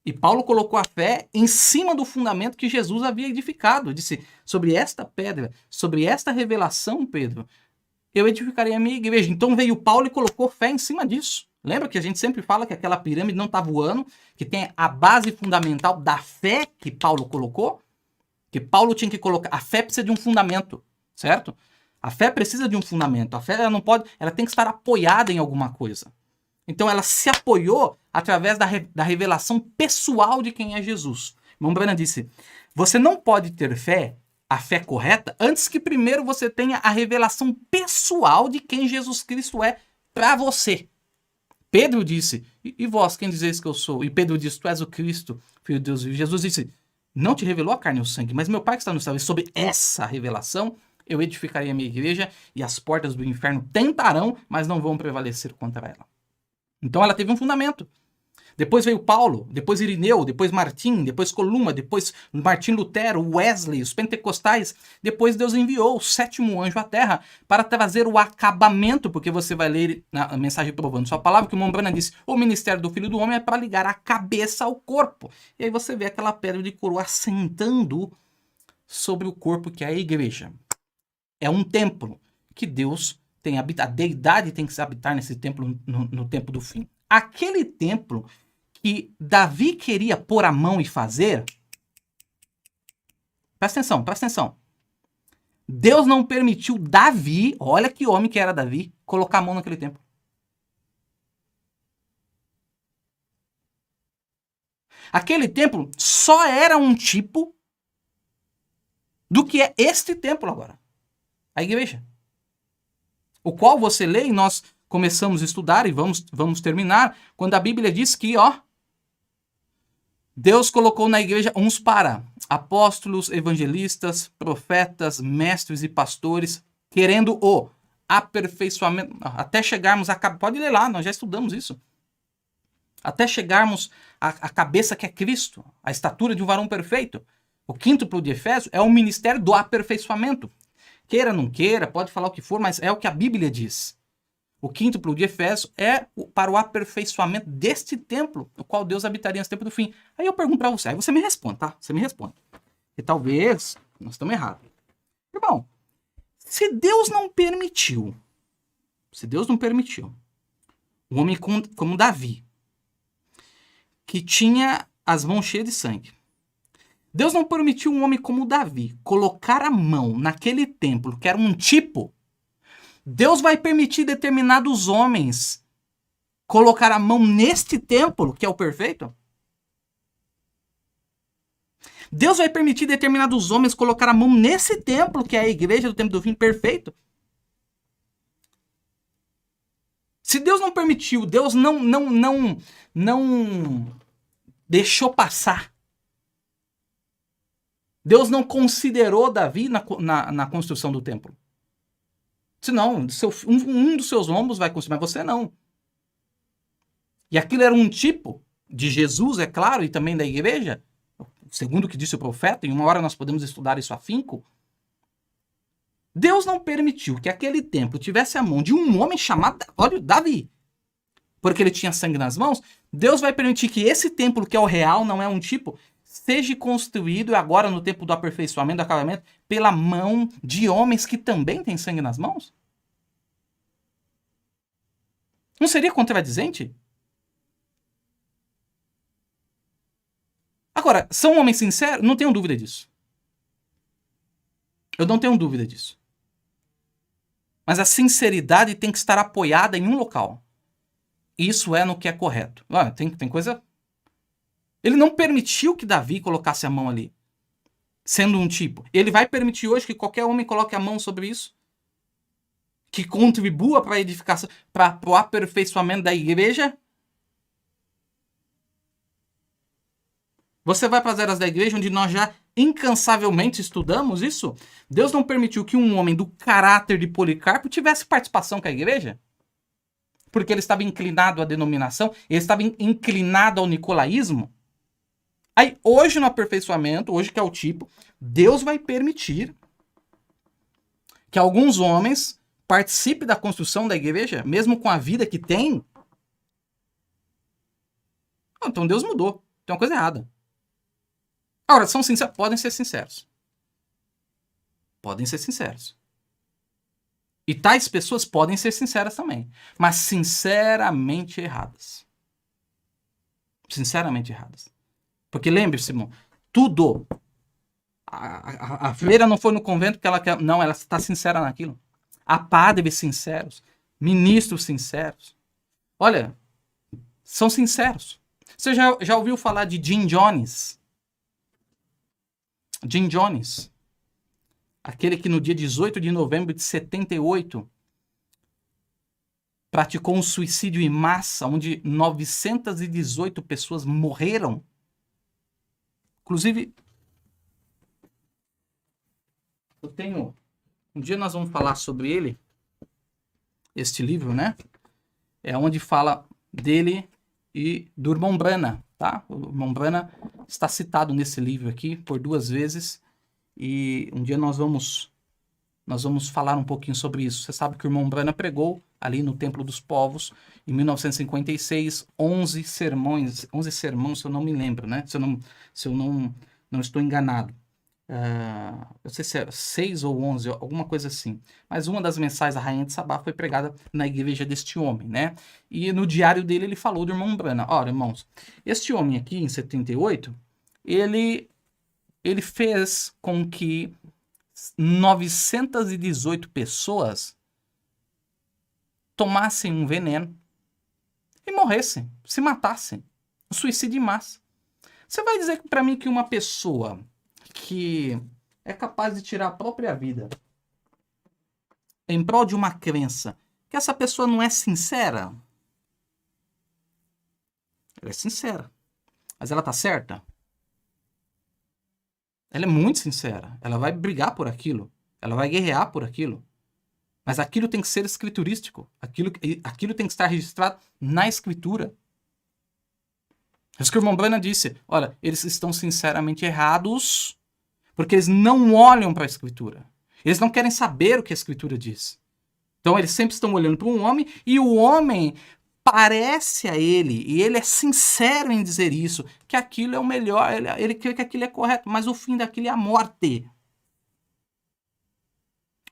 E Paulo colocou a fé em cima do fundamento que Jesus havia edificado. Disse, sobre esta pedra, sobre esta revelação, Pedro, eu edificarei a minha igreja. Então veio Paulo e colocou fé em cima disso. Lembra que a gente sempre fala que aquela pirâmide não está voando, que tem a base fundamental da fé que Paulo colocou? Que Paulo tinha que colocar. A fé precisa de um fundamento, certo? A fé precisa de um fundamento. A fé ela não pode, ela tem que estar apoiada em alguma coisa. Então ela se apoiou através da revelação pessoal de quem é Jesus. Irmão Branham disse, você não pode ter fé, a fé correta, antes que primeiro você tenha a revelação pessoal de quem Jesus Cristo é para você. Pedro disse, e vós, quem dizeis que eu sou? E Pedro disse, tu és o Cristo, filho de Deus vivo. Jesus disse, não te revelou a carne e o sangue, mas meu Pai que está no céu. E sobre essa revelação, eu edificarei a minha igreja e as portas do inferno tentarão, mas não vão prevalecer contra ela. Então ela teve um fundamento. Depois veio Paulo, depois Irineu, depois Martim, depois Columa, depois Martim Lutero, Wesley, os pentecostais. Depois Deus enviou o 7º anjo à terra para trazer o acabamento, porque você vai ler na mensagem provando sua palavra, que o Mombrana disse, o ministério do Filho do Homem é para ligar a cabeça ao corpo. E aí você vê aquela pedra de coroa assentando sobre o corpo que é a igreja. É um templo que Deus tem habitado, a deidade tem que se habitar nesse templo no tempo do fim. Aquele templo que Davi queria pôr a mão e fazer, presta atenção. Deus não permitiu Davi, olha que homem que era Davi, colocar a mão naquele templo. Aquele templo só era um tipo do que é este templo agora. A igreja. O qual você lê e nós começamos a estudar e vamos terminar, quando a Bíblia diz que, Deus colocou na igreja uns para apóstolos, evangelistas, profetas, mestres e pastores, querendo o aperfeiçoamento, até chegarmos a... Pode ler lá, nós já estudamos isso. Até chegarmos à cabeça que é Cristo, a estatura de um varão perfeito. O quíntuplo de Efésios é o ministério do aperfeiçoamento. Queira, não queira, pode falar o que for, mas é o que a Bíblia diz. O quíntuplo de Efésios é para o aperfeiçoamento deste templo, no qual Deus habitaria nesse tempo do fim. Aí eu pergunto para você, aí você me responde, tá? Você me responde. E talvez nós estamos errados. Irmão, se Deus não permitiu, um homem como Davi, que tinha as mãos cheias de sangue, Deus não permitiu um homem como Davi colocar a mão naquele templo, que era um tipo. Deus vai permitir determinados homens colocar a mão neste templo, que é o perfeito? Deus vai permitir determinados homens colocar a mão nesse templo, que é a igreja do tempo do fim, perfeito? Se Deus não permitiu, Deus não deixou passar. Deus não considerou Davi na construção do templo. Senão, um dos seus ombros vai construir, mas você não. E aquilo era um tipo de Jesus, é claro, e também da igreja, segundo o que disse o profeta, em uma hora nós podemos estudar isso afinco. Deus não permitiu que aquele templo tivesse a mão de um homem chamado, olha, Davi, porque ele tinha sangue nas mãos. Deus vai permitir que esse templo, que é o real, não é um tipo, seja construído agora no tempo do aperfeiçoamento, do acabamento, pela mão de homens que também têm sangue nas mãos? Não seria contradizente? Agora, são homens sinceros? Não tenho dúvida disso. Eu não tenho dúvida disso. Mas a sinceridade tem que estar apoiada em um local. Isso é no que é correto. Tem coisa... Ele não permitiu que Davi colocasse a mão ali, sendo um tipo. Ele vai permitir hoje que qualquer homem coloque a mão sobre isso? Que contribua para a edificação, para o aperfeiçoamento da igreja? Você vai para as eras da igreja, onde nós já incansavelmente estudamos isso? Deus não permitiu que um homem do caráter de Policarpo tivesse participação com a igreja? Porque ele estava inclinado à denominação, ele estava inclinado ao nicolaísmo. Aí, hoje no aperfeiçoamento, hoje que é o tipo, Deus vai permitir que alguns homens participem da construção da igreja, mesmo com a vida que tem. Então Deus mudou. Tem uma coisa errada. Agora, são sinceros? Podem ser sinceros. Podem ser sinceros. E tais pessoas podem ser sinceras também. Mas sinceramente erradas. Sinceramente erradas. Porque lembre-se, irmão, tudo. A freira não foi no convento porque ela quer. Não, ela está sincera naquilo. Há padres sinceros. Ministros sinceros. Olha, são sinceros. Você já ouviu falar de Jim Jones? Jim Jones. Aquele que no dia 18 de novembro de 78 praticou um suicídio em massa, onde 918 pessoas morreram. Inclusive, eu tenho... Um dia nós vamos falar sobre ele, este livro, né? É onde fala dele e do irmão Brana, tá? O irmão Brana está citado nesse livro aqui por 2 vezes. E um dia nós vamos falar um pouquinho sobre isso. Você sabe que o irmão Brana pregou ali no Templo dos Povos, em 1956, 11 sermões, se eu não me lembro, né? Se eu não estou enganado. Eu sei se é 6 ou 11, alguma coisa assim. Mas uma das mensagens da Rainha de Sabá foi pregada na igreja deste homem, né? E no diário dele ele falou do irmão Brana. Ora, irmãos, este homem aqui, em 78, ele fez com que 918 pessoas tomassem um veneno e morressem, se matassem. Um suicídio em massa. Você vai dizer para mim que uma pessoa que é capaz de tirar a própria vida em prol de uma crença, que essa pessoa não é sincera? Ela é sincera. Mas ela tá certa? Ela é muito sincera. Ela vai brigar por aquilo. Ela vai guerrear por aquilo. Mas aquilo tem que ser escriturístico. Aquilo tem que estar registrado na escritura. Isso que o irmão Brana disse. Olha, eles estão sinceramente errados porque eles não olham para a escritura. Eles não querem saber o que a escritura diz. Então eles sempre estão olhando para um homem e o homem parece a ele, e ele é sincero em dizer isso, que aquilo é o melhor, ele crê que aquilo é correto, mas o fim daquilo é a morte.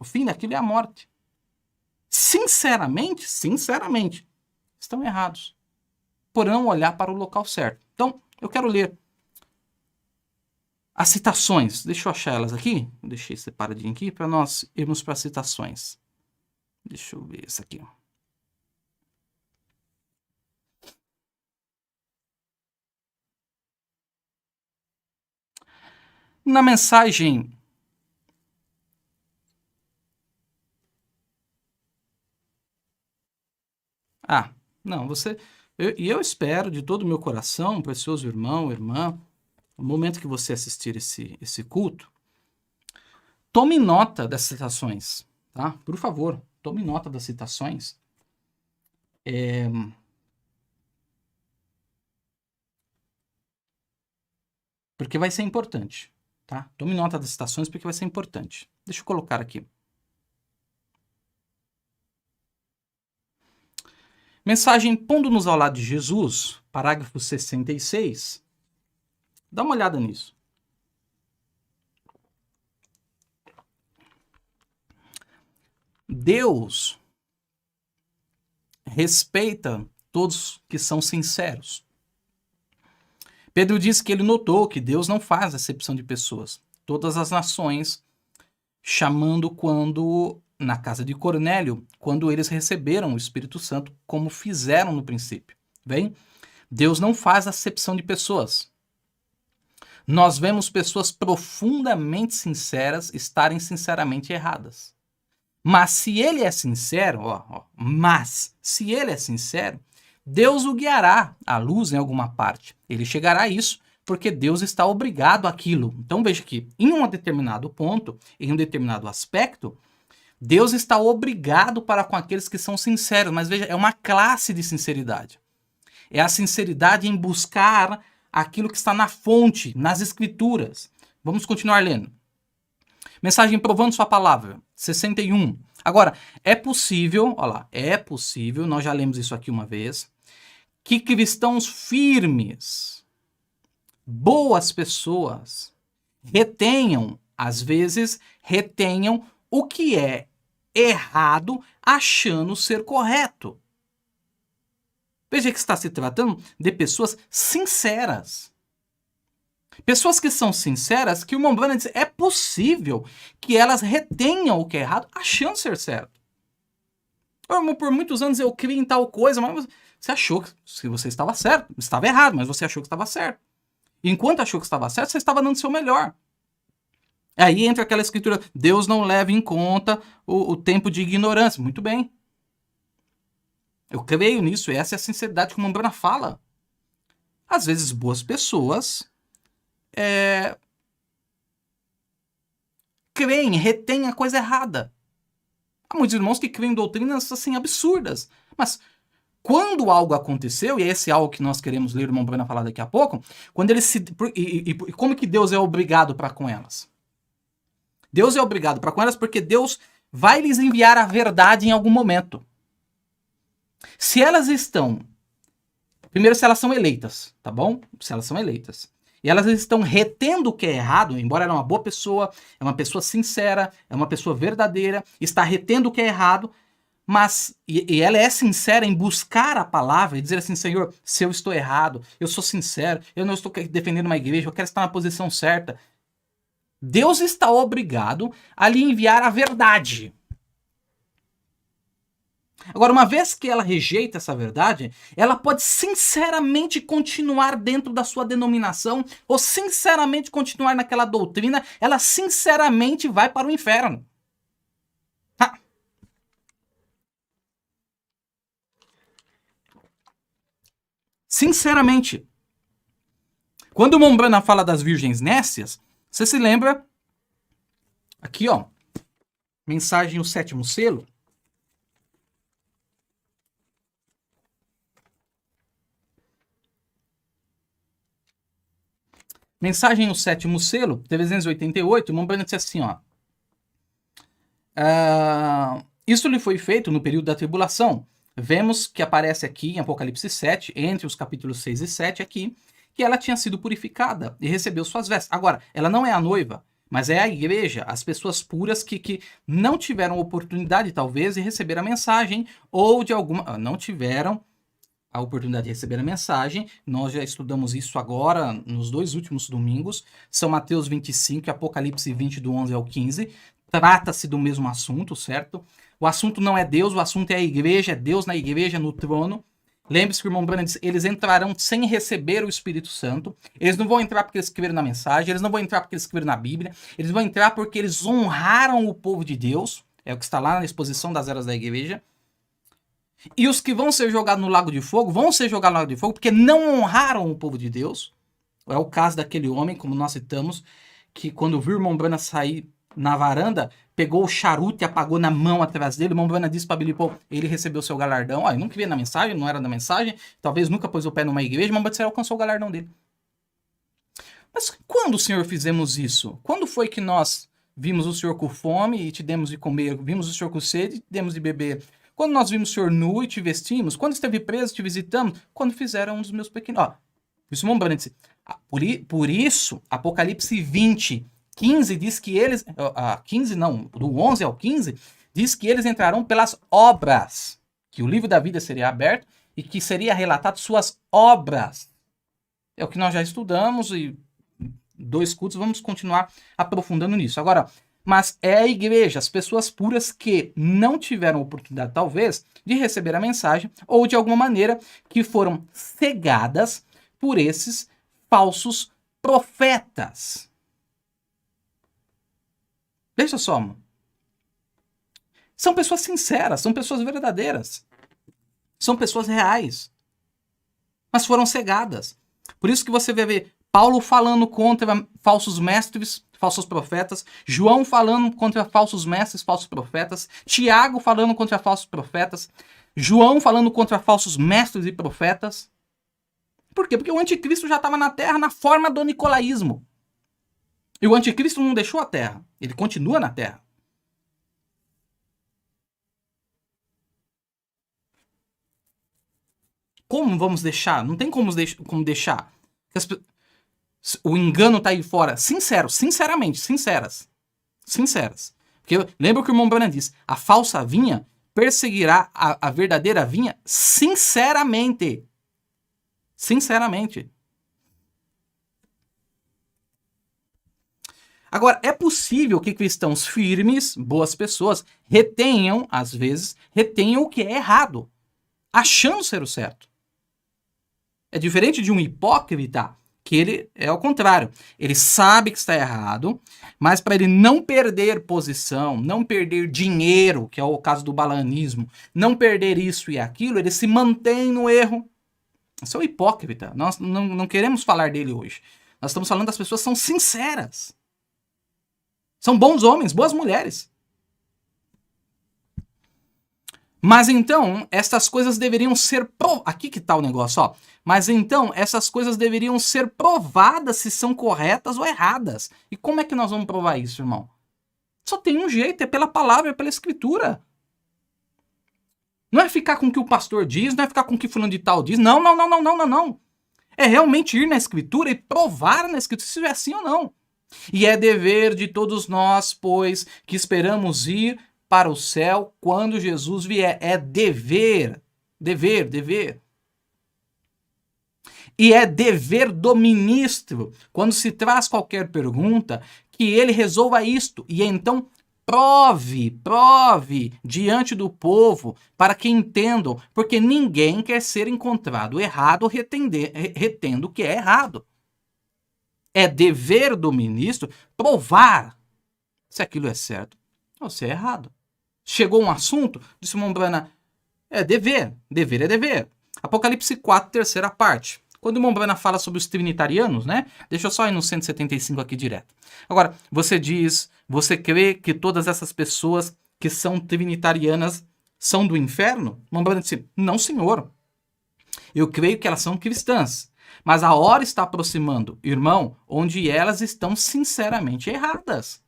O fim daquilo é a morte. Sinceramente, estão errados por não olhar para o local certo. Então, eu quero ler as citações. Deixa eu achar elas aqui. Deixei separadinho aqui para nós irmos para as citações. Deixa eu ver isso aqui. Na mensagem não, você... eu espero de todo o meu coração, precioso irmão, irmã, no momento que você assistir esse culto, tome nota das citações, tá? Por favor, tome nota das citações. Porque vai ser importante, tá? Tome nota das citações porque vai ser importante. Deixa eu colocar aqui. Mensagem Pondo-nos ao lado de Jesus, parágrafo 66. Dá uma olhada nisso. Deus respeita todos que são sinceros. Pedro diz que ele notou que Deus não faz acepção de pessoas. Todas as nações, chamando quando, na casa de Cornélio, quando eles receberam o Espírito Santo, como fizeram no princípio. Bem, Deus não faz acepção de pessoas. Nós vemos pessoas profundamente sinceras estarem sinceramente erradas. Mas se ele é sincero, se ele é sincero, Deus o guiará à luz em alguma parte. Ele chegará a isso porque Deus está obrigado àquilo. Então veja que em um determinado ponto, em um determinado aspecto, Deus está obrigado para com aqueles que são sinceros. Mas veja, é uma classe de sinceridade. É a sinceridade em buscar aquilo que está na fonte, nas escrituras. Vamos continuar lendo. Mensagem provando sua palavra, 61. Agora, é possível, olha lá, é possível, nós já lemos isso aqui uma vez, que cristãos firmes, boas pessoas, retenham, às vezes, retenham o que é errado, achando ser correto. Veja que está se tratando de pessoas sinceras. Pessoas que são sinceras, que o irmão Branham diz, é possível que elas retenham o que é errado, achando ser certo. Irmão, por muitos anos eu criei em tal coisa, mas você achou que você estava certo. Estava errado, mas você achou que estava certo. Enquanto achou que estava certo, você estava dando o seu melhor. Aí entra aquela escritura, Deus não leva em conta o tempo de ignorância. Muito bem. Eu creio nisso, e essa é a sinceridade que o irmão Branham fala. Às vezes, boas pessoas creem, retêm a coisa errada. Há muitos irmãos que creem em doutrinas assim absurdas. Mas quando algo aconteceu, e é esse algo que nós queremos ler o irmão Branham falar daqui a pouco, quando eles se. E como que Deus é obrigado para com elas? Deus é obrigado para com elas porque Deus vai lhes enviar a verdade em algum momento. Se elas estão. Primeiro, se elas são eleitas, tá bom? Se elas são eleitas. E elas estão retendo o que é errado, embora ela é uma boa pessoa, é uma pessoa sincera, é uma pessoa verdadeira, está retendo o que é errado, mas e ela é sincera em buscar a palavra e dizer assim, Senhor, se eu estou errado, eu sou sincero, eu não estou defendendo uma igreja, eu quero estar na posição certa. Deus está obrigado a lhe enviar a verdade. Agora, uma vez que ela rejeita essa verdade, ela pode sinceramente continuar dentro da sua denominação ou sinceramente continuar naquela doutrina, ela sinceramente vai para o inferno. Ha. Sinceramente. Quando o irmão Branham fala das virgens nécias, você se lembra aqui, ó, mensagem o sétimo selo. Mensagem o sétimo selo, 388, o irmão Branham disse assim, ó. Isso lhe foi feito no período da tribulação. Vemos que aparece aqui em Apocalipse 7, entre os capítulos 6 e 7 aqui, que ela tinha sido purificada e recebeu suas vestes. Agora, ela não é a noiva, mas é a igreja, as pessoas puras que não tiveram oportunidade, talvez, de receber a mensagem, ou de alguma... não tiveram a oportunidade de receber a mensagem. Nós já estudamos isso agora, nos 2 últimos domingos, São Mateus 25 e Apocalipse 20, do 11 ao 15. Trata-se do mesmo assunto, certo? O assunto não é Deus, o assunto é a igreja, é Deus na igreja, no trono. Lembre-se que o irmão Branham disse, eles entrarão sem receber o Espírito Santo. Eles não vão entrar porque eles escreveram na mensagem, eles não vão entrar porque eles escreveram na Bíblia, eles vão entrar porque eles honraram o povo de Deus, é o que está lá na exposição das eras da igreja. E os que vão ser jogados no lago de fogo, vão ser jogados no lago de fogo porque não honraram o povo de Deus. É o caso daquele homem, como nós citamos, que quando viu o irmão Branham sair na varanda, pegou o charuto e apagou na mão atrás dele. O irmão Branham disse para Billy Paul, ele recebeu seu galardão. Eu nunca vi na mensagem, não era da mensagem, talvez nunca pôs o pé numa igreja, mas o irmão Branham alcançou o galardão dele. Mas quando, Senhor, fizemos isso? Quando foi que nós vimos o Senhor com fome e te demos de comer? Vimos o Senhor com sede e te demos de beber? Quando nós vimos o Senhor nu e te vestimos? Quando esteve preso, te visitamos? Quando fizeram um dos meus pequenos... Ó, isso, irmão Branham disse, por isso, Apocalipse 20, 15 diz que eles... 15 não, do 11 ao 15, diz que eles entrarão pelas obras. Que o livro da vida seria aberto e que seria relatado suas obras. É o que nós já estudamos e 2 cultos vamos continuar aprofundando nisso. Agora, mas é a igreja, as pessoas puras que não tiveram oportunidade, talvez, de receber a mensagem ou de alguma maneira que foram cegadas por esses falsos profetas. Veja só, mano. São pessoas sinceras, são pessoas verdadeiras. São pessoas reais. Mas foram cegadas. Por isso que você vai ver Paulo falando contra falsos mestres, falsos profetas, João falando contra falsos mestres, falsos profetas, Tiago falando contra falsos profetas, João falando contra falsos mestres e profetas. Por quê? Porque o anticristo já estava na Terra na forma do nicolaísmo. E o anticristo não deixou a Terra, ele continua na Terra. Como vamos deixar? Não tem como deixar. O engano tá aí fora. Sinceramente. Porque lembra o que o irmão Branham diz: a falsa vinha perseguirá a verdadeira vinha sinceramente. Agora, é possível que cristãos firmes, boas pessoas, às vezes, retenham o que é errado, achando ser o certo. É diferente de um hipócrita, que ele é ao contrário. Ele sabe que está errado, mas para ele não perder posição, não perder dinheiro, que é o caso do balanismo, não perder isso e aquilo, ele se mantém no erro. Esse é o hipócrita. Nós não queremos falar dele hoje. Nós estamos falando das pessoas que são sinceras. São bons homens, boas mulheres. Mas então, essas coisas deveriam ser... Aqui que está o negócio, ó. Mas então, essas coisas deveriam ser provadas se são corretas ou erradas. E como é que nós vamos provar isso, irmão? Só tem um jeito, é pela palavra, é pela escritura. Não é ficar com o que o pastor diz, não é ficar com o que fulano de tal diz. Não. É realmente ir na escritura e provar na escritura se é assim ou não. E é dever de todos nós, pois, que esperamos ir para o céu quando Jesus vier. É dever. E é dever do ministro, quando se traz qualquer pergunta, que ele resolva isto. E então prove diante do povo para que entendam, porque ninguém quer ser encontrado errado retendo o que é errado. É dever do ministro provar se aquilo é certo ou se é errado. Chegou um assunto, disse Mombrana, é dever é dever. Apocalipse 4, terceira parte. Quando o Mombrana fala sobre os trinitarianos, né? Deixa eu só ir no 175 aqui direto. Agora, você crê que todas essas pessoas que são trinitarianas são do inferno? Mombrana disse, não, senhor. Eu creio que elas são cristãs. Mas a hora está aproximando, irmão, onde elas estão sinceramente erradas.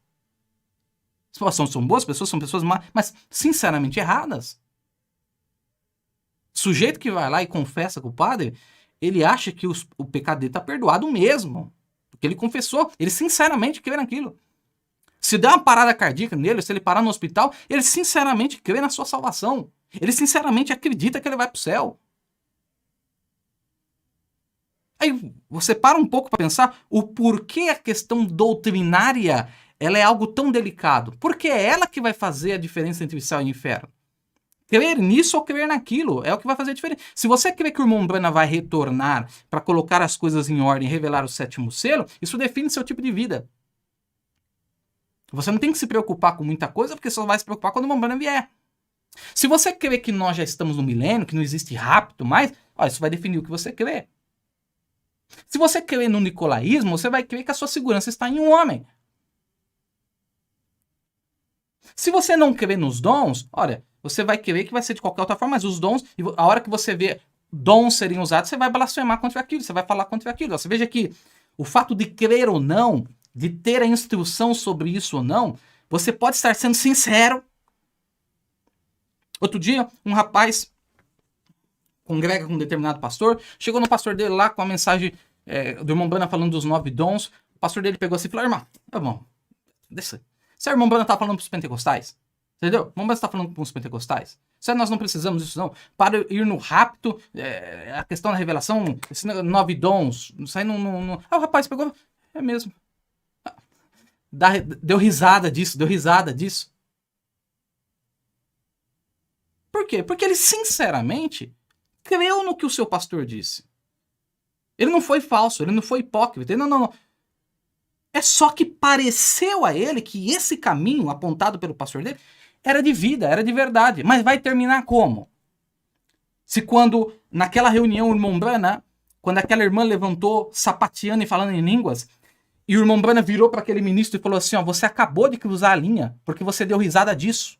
São boas pessoas, são pessoas más, mas sinceramente erradas. O sujeito que vai lá e confessa com o padre, ele acha que o pecado dele está perdoado mesmo. Porque ele confessou, ele sinceramente crê naquilo. Se der uma parada cardíaca nele, se ele parar no hospital, ele sinceramente crê na sua salvação. Ele sinceramente acredita que ele vai para o céu. Aí você para um pouco para pensar o porquê a questão doutrinária ela é algo tão delicado. Porque é ela que vai fazer a diferença entre o céu e o inferno. Crer nisso ou crer naquilo é o que vai fazer a diferença. Se você crê que o irmão Branham vai retornar para colocar as coisas em ordem e revelar o sétimo selo, isso define seu tipo de vida. Você não tem que se preocupar com muita coisa, porque só vai se preocupar quando o irmão Branham vier. Se você crê que nós já estamos no milênio, que não existe rapto mais, isso vai definir o que você crê. Se você crê no nicolaísmo, você vai crer que a sua segurança está em um homem. Se você não crê nos dons, olha, você vai crer que vai ser de qualquer outra forma, mas os dons, a hora que você vê dons serem usados, você vai blasfemar contra aquilo, você vai falar contra aquilo. Você veja que o fato de crer ou não, de ter a instrução sobre isso ou não, você pode estar sendo sincero. Outro dia, um rapaz congrega com um determinado pastor, chegou no pastor dele lá com a mensagem do irmão Branham falando dos 9 dons, o pastor dele pegou assim e falou, irmão, deixa. Se o irmão Branham está falando para os pentecostais, entendeu? O irmão Branham está falando para os pentecostais. Se nós não precisamos disso não, para ir no rapto, a questão da revelação, esses 9 dons, isso aí não... Aí o rapaz pegou, é mesmo. Deu risada disso. Por quê? Porque ele sinceramente creu no que o seu pastor disse. Ele não foi falso, ele não foi hipócrita. Não. É só que pareceu a ele que esse caminho apontado pelo pastor dele era de vida, era de verdade. Mas vai terminar como? Se quando, naquela reunião, o irmão Branham quando aquela irmã levantou sapateando e falando em línguas, e o irmão Branham virou para aquele ministro e falou assim, ó, você acabou de cruzar a linha, porque você deu risada disso.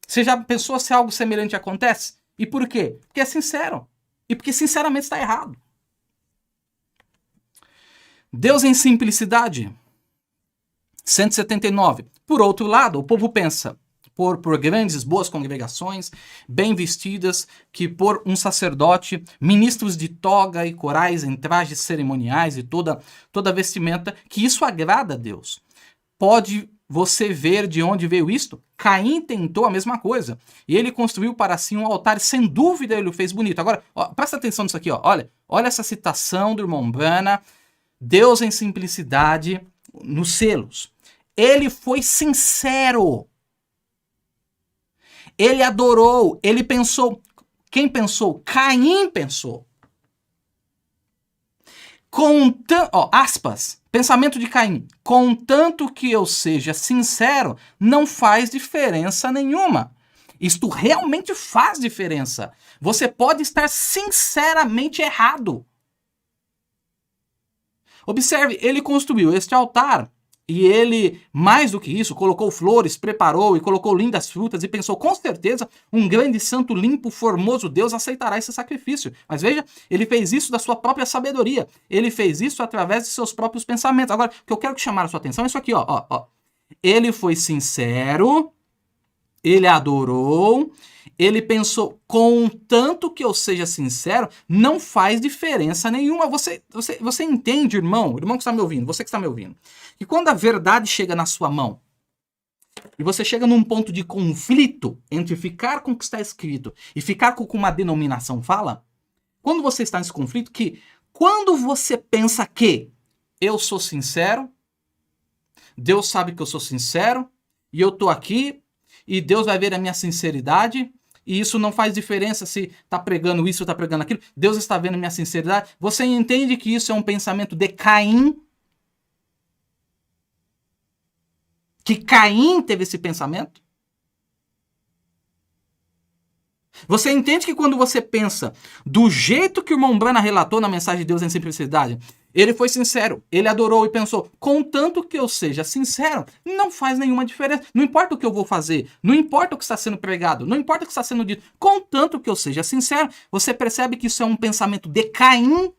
Você já pensou se algo semelhante acontece? E por quê? Porque é sincero. E porque sinceramente está errado. Deus em simplicidade. 179. Por outro lado, o povo pensa por grandes, boas congregações, bem vestidas, que por um sacerdote, ministros de toga e corais em trajes cerimoniais e toda vestimenta, que isso agrada a Deus. Pode você ver de onde veio isto? Caim tentou a mesma coisa. E ele construiu para si um altar, sem dúvida ele o fez bonito. Agora, ó, presta atenção nisso aqui, ó. Olha essa citação do irmão Branham, Deus em simplicidade, nos selos. Ele foi sincero. Ele adorou, ele pensou. Quem pensou? Caim pensou. Aspas, pensamento de Caim. Contanto que eu seja sincero, não faz diferença nenhuma. Isto realmente faz diferença. Você pode estar sinceramente errado. Observe, ele construiu este altar e ele, mais do que isso, colocou flores, preparou e colocou lindas frutas e pensou, com certeza, um grande santo, limpo, formoso Deus aceitará esse sacrifício. Mas veja, ele fez isso da sua própria sabedoria. Ele fez isso através de seus próprios pensamentos. Agora, o que eu quero chamar a sua atenção é isso aqui, ó. Ele foi sincero, ele adorou, ele pensou, contanto que eu seja sincero, não faz diferença nenhuma. Você entende, irmão que está me ouvindo, você que está me ouvindo, que quando a verdade chega na sua mão, e você chega num ponto de conflito entre ficar com o que está escrito e ficar com o que uma denominação fala, quando você está nesse conflito, que quando você pensa que eu sou sincero, Deus sabe que eu sou sincero, e eu estou aqui, e Deus vai ver a minha sinceridade, e isso não faz diferença se está pregando isso ou está pregando aquilo, Deus está vendo a minha sinceridade. Você entende que isso é um pensamento de Caim? Que Caim teve esse pensamento? Você entende que quando você pensa do jeito que o irmão Branham relatou na mensagem de Deus em simplicidade, ele foi sincero, ele adorou e pensou, contanto que eu seja sincero, não faz nenhuma diferença. Não importa o que eu vou fazer, não importa o que está sendo pregado, não importa o que está sendo dito, contanto que eu seja sincero. Você percebe que isso é um pensamento de Caim?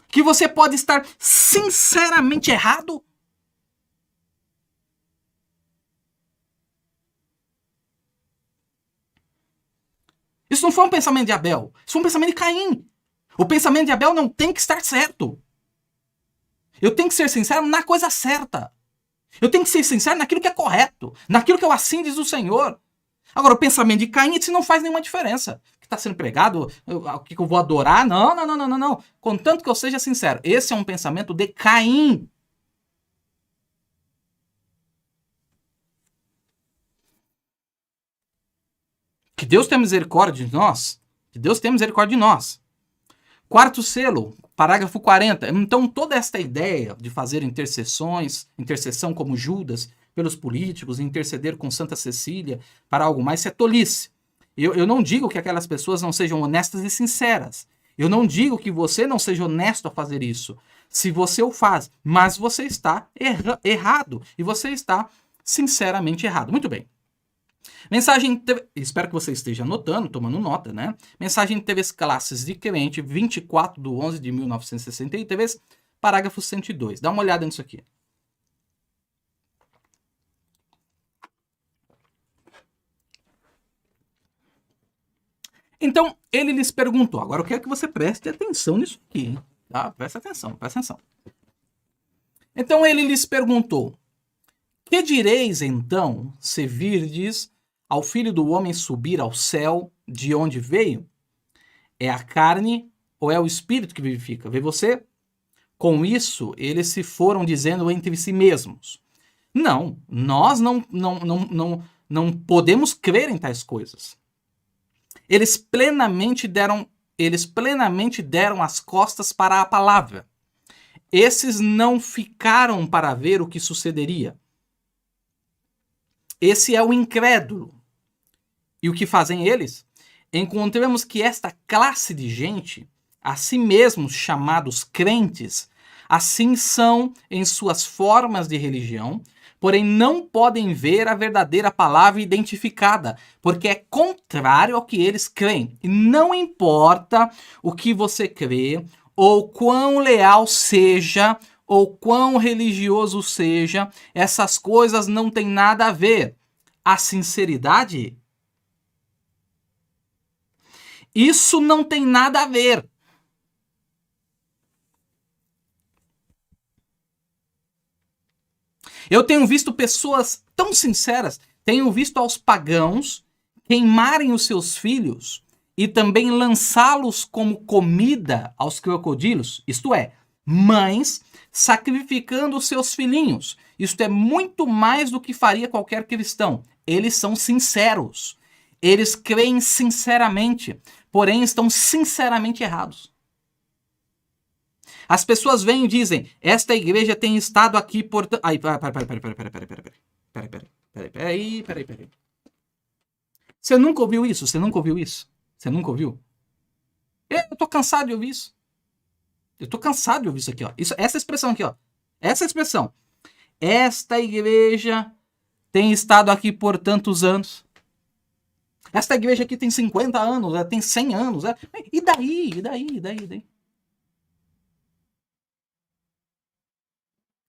Que você pode estar sinceramente errado? Isso não foi um pensamento de Abel, isso foi um pensamento de Caim. O pensamento de Abel não tem que estar certo. Eu tenho que ser sincero na coisa certa. Eu tenho que ser sincero naquilo que é correto, naquilo que eu assim diz o Senhor. Agora, o pensamento de Caim, isso não faz nenhuma diferença. O que está sendo pregado, o que eu vou adorar, não. Contanto que eu seja sincero. Esse é um pensamento de Caim. Que Deus tenha misericórdia de nós. Que Deus tenha misericórdia de nós. Quarto selo, parágrafo 40. Então, toda esta ideia de fazer intercessão como Judas, pelos políticos, interceder com Santa Cecília para algo mais, isso é tolice. Eu não digo que aquelas pessoas não sejam honestas e sinceras. Eu não digo que você não seja honesto a fazer isso. Se você o faz, mas você está errado. E você está sinceramente errado. Muito bem. Mensagem TV... Espero que você esteja anotando, tomando nota, né? Mensagem de TVs Classes de Crente, 24/11/1963, parágrafo 102. Dá uma olhada nisso aqui. Então, ele lhes perguntou. Agora eu quero que você preste atenção nisso aqui. Tá? Presta atenção. Então ele lhes perguntou: que direis então, se virdes ao Filho do Homem subir ao céu, de onde veio? É a carne ou é o Espírito que vivifica? Vê você? Com isso, eles se foram dizendo entre si mesmos: não, nós não podemos crer em tais coisas. Eles plenamente deram as costas para a palavra. Esses não ficaram para ver o que sucederia. Esse é o incrédulo. E o que fazem eles? Encontramos que esta classe de gente, a si mesmos chamados crentes, assim são em suas formas de religião, porém não podem ver a verdadeira palavra identificada, porque é contrário ao que eles creem. E não importa o que você crê, ou quão leal seja, ou quão religioso seja, essas coisas não têm nada a ver. A sinceridade, isso não tem nada a ver. Eu tenho visto pessoas tão sinceras, tenho visto aos pagãos queimarem os seus filhos e também lançá-los como comida aos crocodilos, isto é, mães sacrificando os seus filhinhos. Isto é muito mais do que faria qualquer cristão. Eles são sinceros. Eles creem sinceramente, porém estão sinceramente errados. As pessoas vêm e dizem, esta igreja tem estado aqui por... Ai, peraí. Você nunca ouviu isso? Você nunca ouviu isso? Você nunca ouviu? Eu tô cansado de ouvir isso. Eu tô cansado de ouvir isso aqui, ó. Essa expressão aqui, ó. Essa expressão. Esta igreja tem estado aqui por tantos anos. Esta igreja aqui tem 50 anos, tem 100 anos. E daí? E daí?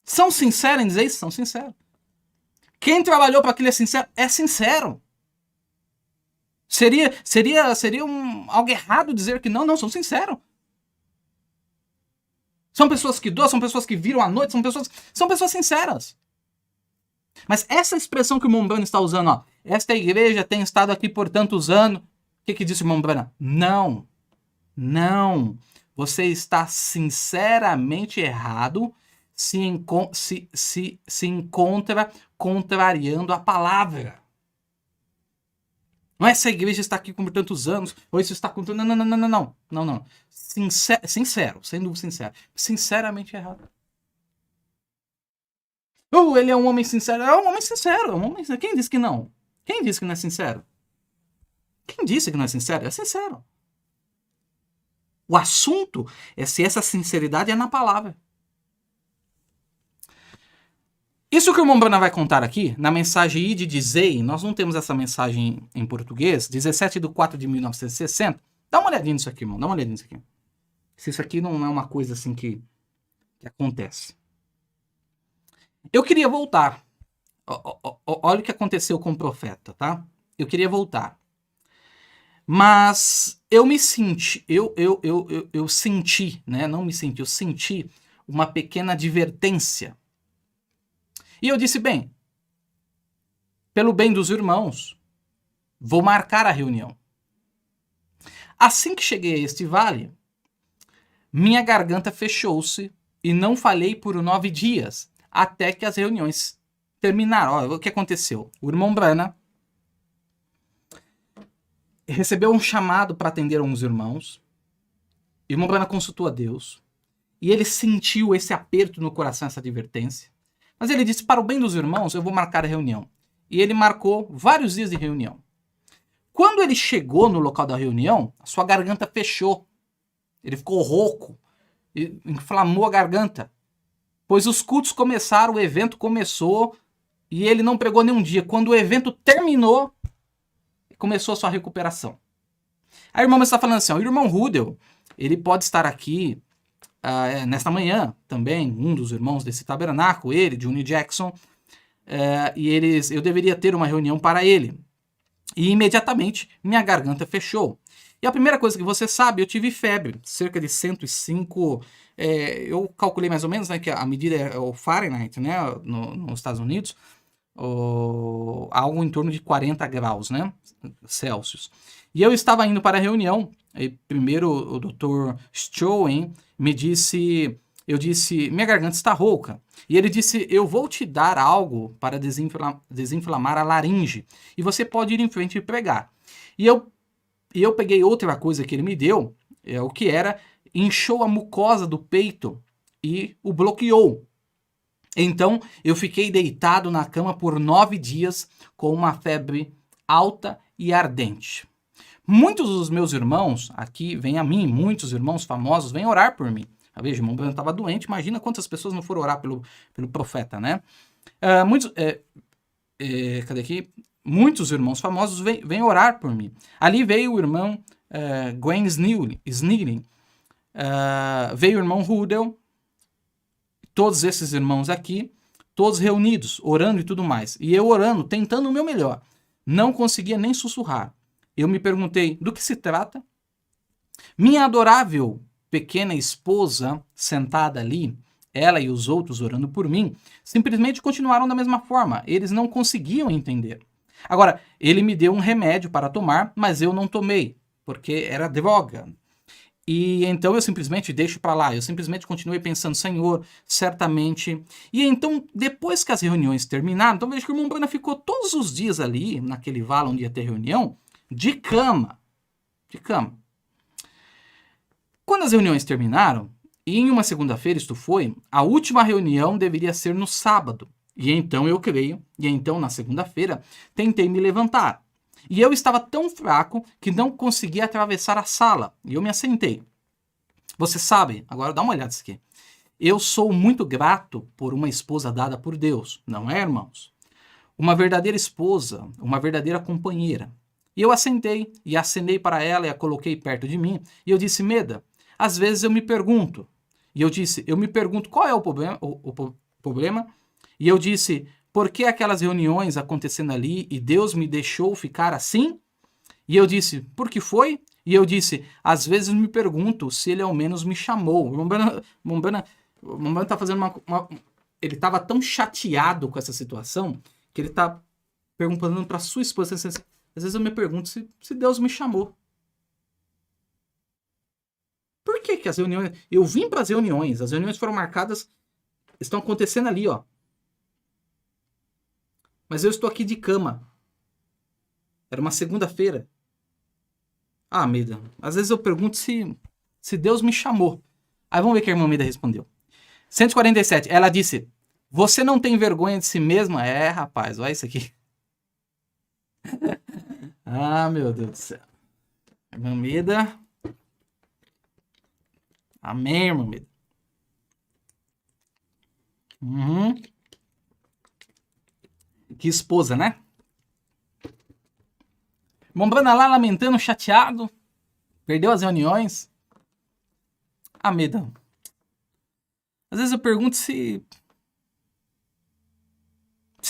São sinceros em dizer isso? São sinceros. Quem trabalhou para aquilo é sincero? É sincero. Seria algo errado dizer que não, são sinceros. São pessoas que doam, são pessoas que viram à noite, são pessoas sinceras. Mas essa expressão que o Mombrana está usando, ó, esta igreja tem estado aqui por tantos anos, o que disse o Mombrana? Não. Você está sinceramente errado se encontra contrariando a palavra. Não é essa igreja está aqui por tantos anos, ou isso está com... Não. Sincero, sendo sincero. Sinceramente errado. Ele é um homem sincero. É um homem sincero. Quem disse que não? Quem disse que não é sincero? Quem disse que não é sincero? É sincero. O assunto é se essa sinceridade é na palavra. Isso que o Mombrana vai contar aqui, na mensagem Ide Dizei, nós não temos essa mensagem em português, 17/4/1960. Dá uma olhadinha nisso aqui, irmão. Dá uma olhadinha nisso aqui. Se isso aqui não é uma coisa assim que acontece. Eu queria voltar. Olha o que aconteceu com o profeta, tá? Eu queria voltar. Mas eu me senti, eu senti, né? Não me senti, eu senti uma pequena advertência. E eu disse, bem, pelo bem dos irmãos, vou marcar a reunião. Assim que cheguei a este vale, minha garganta fechou-se e não falei por 9 dias, até que as reuniões terminaram. Olha, o que aconteceu? O irmão Brana recebeu um chamado para atender uns irmãos. O irmão Brana consultou a Deus. E ele sentiu esse aperto no coração, essa advertência. Mas ele disse, para o bem dos irmãos, eu vou marcar a reunião. E ele marcou vários dias de reunião. Quando ele chegou no local da reunião, a sua garganta fechou. Ele ficou rouco. Inflamou a garganta. Pois os cultos começaram, o evento começou, e ele não pregou nenhum dia. Quando o evento terminou, começou a sua recuperação. A irmã está falando assim, ó, o irmão Rudel, ele pode estar aqui nesta manhã também, um dos irmãos desse tabernáculo, ele, Johnny Jackson, e eu deveria ter uma reunião para ele. E imediatamente minha garganta fechou. E a primeira coisa que você sabe, eu tive febre, cerca de 105, eu calculei mais ou menos, né, que a medida é o Fahrenheit, né, nos Estados Unidos, algo em torno de 40 graus, né, Celsius. E eu estava indo para a reunião, e primeiro o Dr. Strowen me disse, eu disse, minha garganta está rouca. E ele disse, eu vou te dar algo para desinflamar a laringe, e você pode ir em frente e pregar. E eu peguei outra coisa que ele me deu, o que era, inchou a mucosa do peito e o bloqueou. Então, eu fiquei deitado na cama por 9 dias com uma febre alta e ardente. Muitos dos meus irmãos, aqui vêm a mim, muitos irmãos famosos vêm orar por mim. Veja, irmão Brano estava doente, imagina quantas pessoas não foram orar pelo profeta, né? Cadê aqui? Muitos irmãos famosos vêm orar por mim. Ali veio o irmão Gwen Snelling, veio o irmão Rudel, todos esses irmãos aqui, todos reunidos, orando e tudo mais. E eu orando, tentando o meu melhor. Não conseguia nem sussurrar. Eu me perguntei, do que se trata? Minha adorável pequena esposa, sentada ali, ela e os outros orando por mim, simplesmente continuaram da mesma forma. Eles não conseguiam entender. Agora, ele me deu um remédio para tomar, mas eu não tomei, porque era droga. E então eu simplesmente deixo para lá, eu simplesmente continuei pensando, Senhor, certamente. E então, depois que as reuniões terminaram, então veja que o irmão Brana ficou todos os dias ali, naquele vale onde ia ter reunião, de cama. De cama. Quando as reuniões terminaram, e em uma segunda-feira isto foi, a última reunião deveria ser no sábado. E então eu creio, e então na segunda-feira, tentei me levantar. E eu estava tão fraco que não conseguia atravessar a sala. E eu me assentei. Você sabe, agora dá uma olhada nisso aqui. Eu sou muito grato por uma esposa dada por Deus, não é, irmãos? Uma verdadeira esposa, uma verdadeira companheira. E eu assentei e acenei para ela e a coloquei perto de mim. E eu disse, Meda, às vezes eu me pergunto. E eu disse, eu me pergunto qual é o problema. E eu disse, por que aquelas reuniões acontecendo ali e Deus me deixou ficar assim? E eu disse, por que foi? E eu disse, às vezes me pergunto se ele ao menos me chamou. O Mombana tá fazendo ele estava tão chateado com essa situação que ele está perguntando para sua esposa. Às vezes eu me pergunto se Deus me chamou. Por que as reuniões... Eu vim para as reuniões foram marcadas, estão acontecendo ali, ó. Mas eu estou aqui de cama. Era uma segunda-feira. Ah, Meda, às vezes eu pergunto se Deus me chamou. Aí vamos ver o que a irmã Meda respondeu. 147, ela disse, você não tem vergonha de si mesma? É, rapaz, olha isso aqui. Ah, meu Deus do céu. Irmã Meda. Amém, irmã Meda. Que esposa, né? Mombrana lá lamentando, chateado. Perdeu as reuniões. Ah, Meda. Às vezes eu pergunto se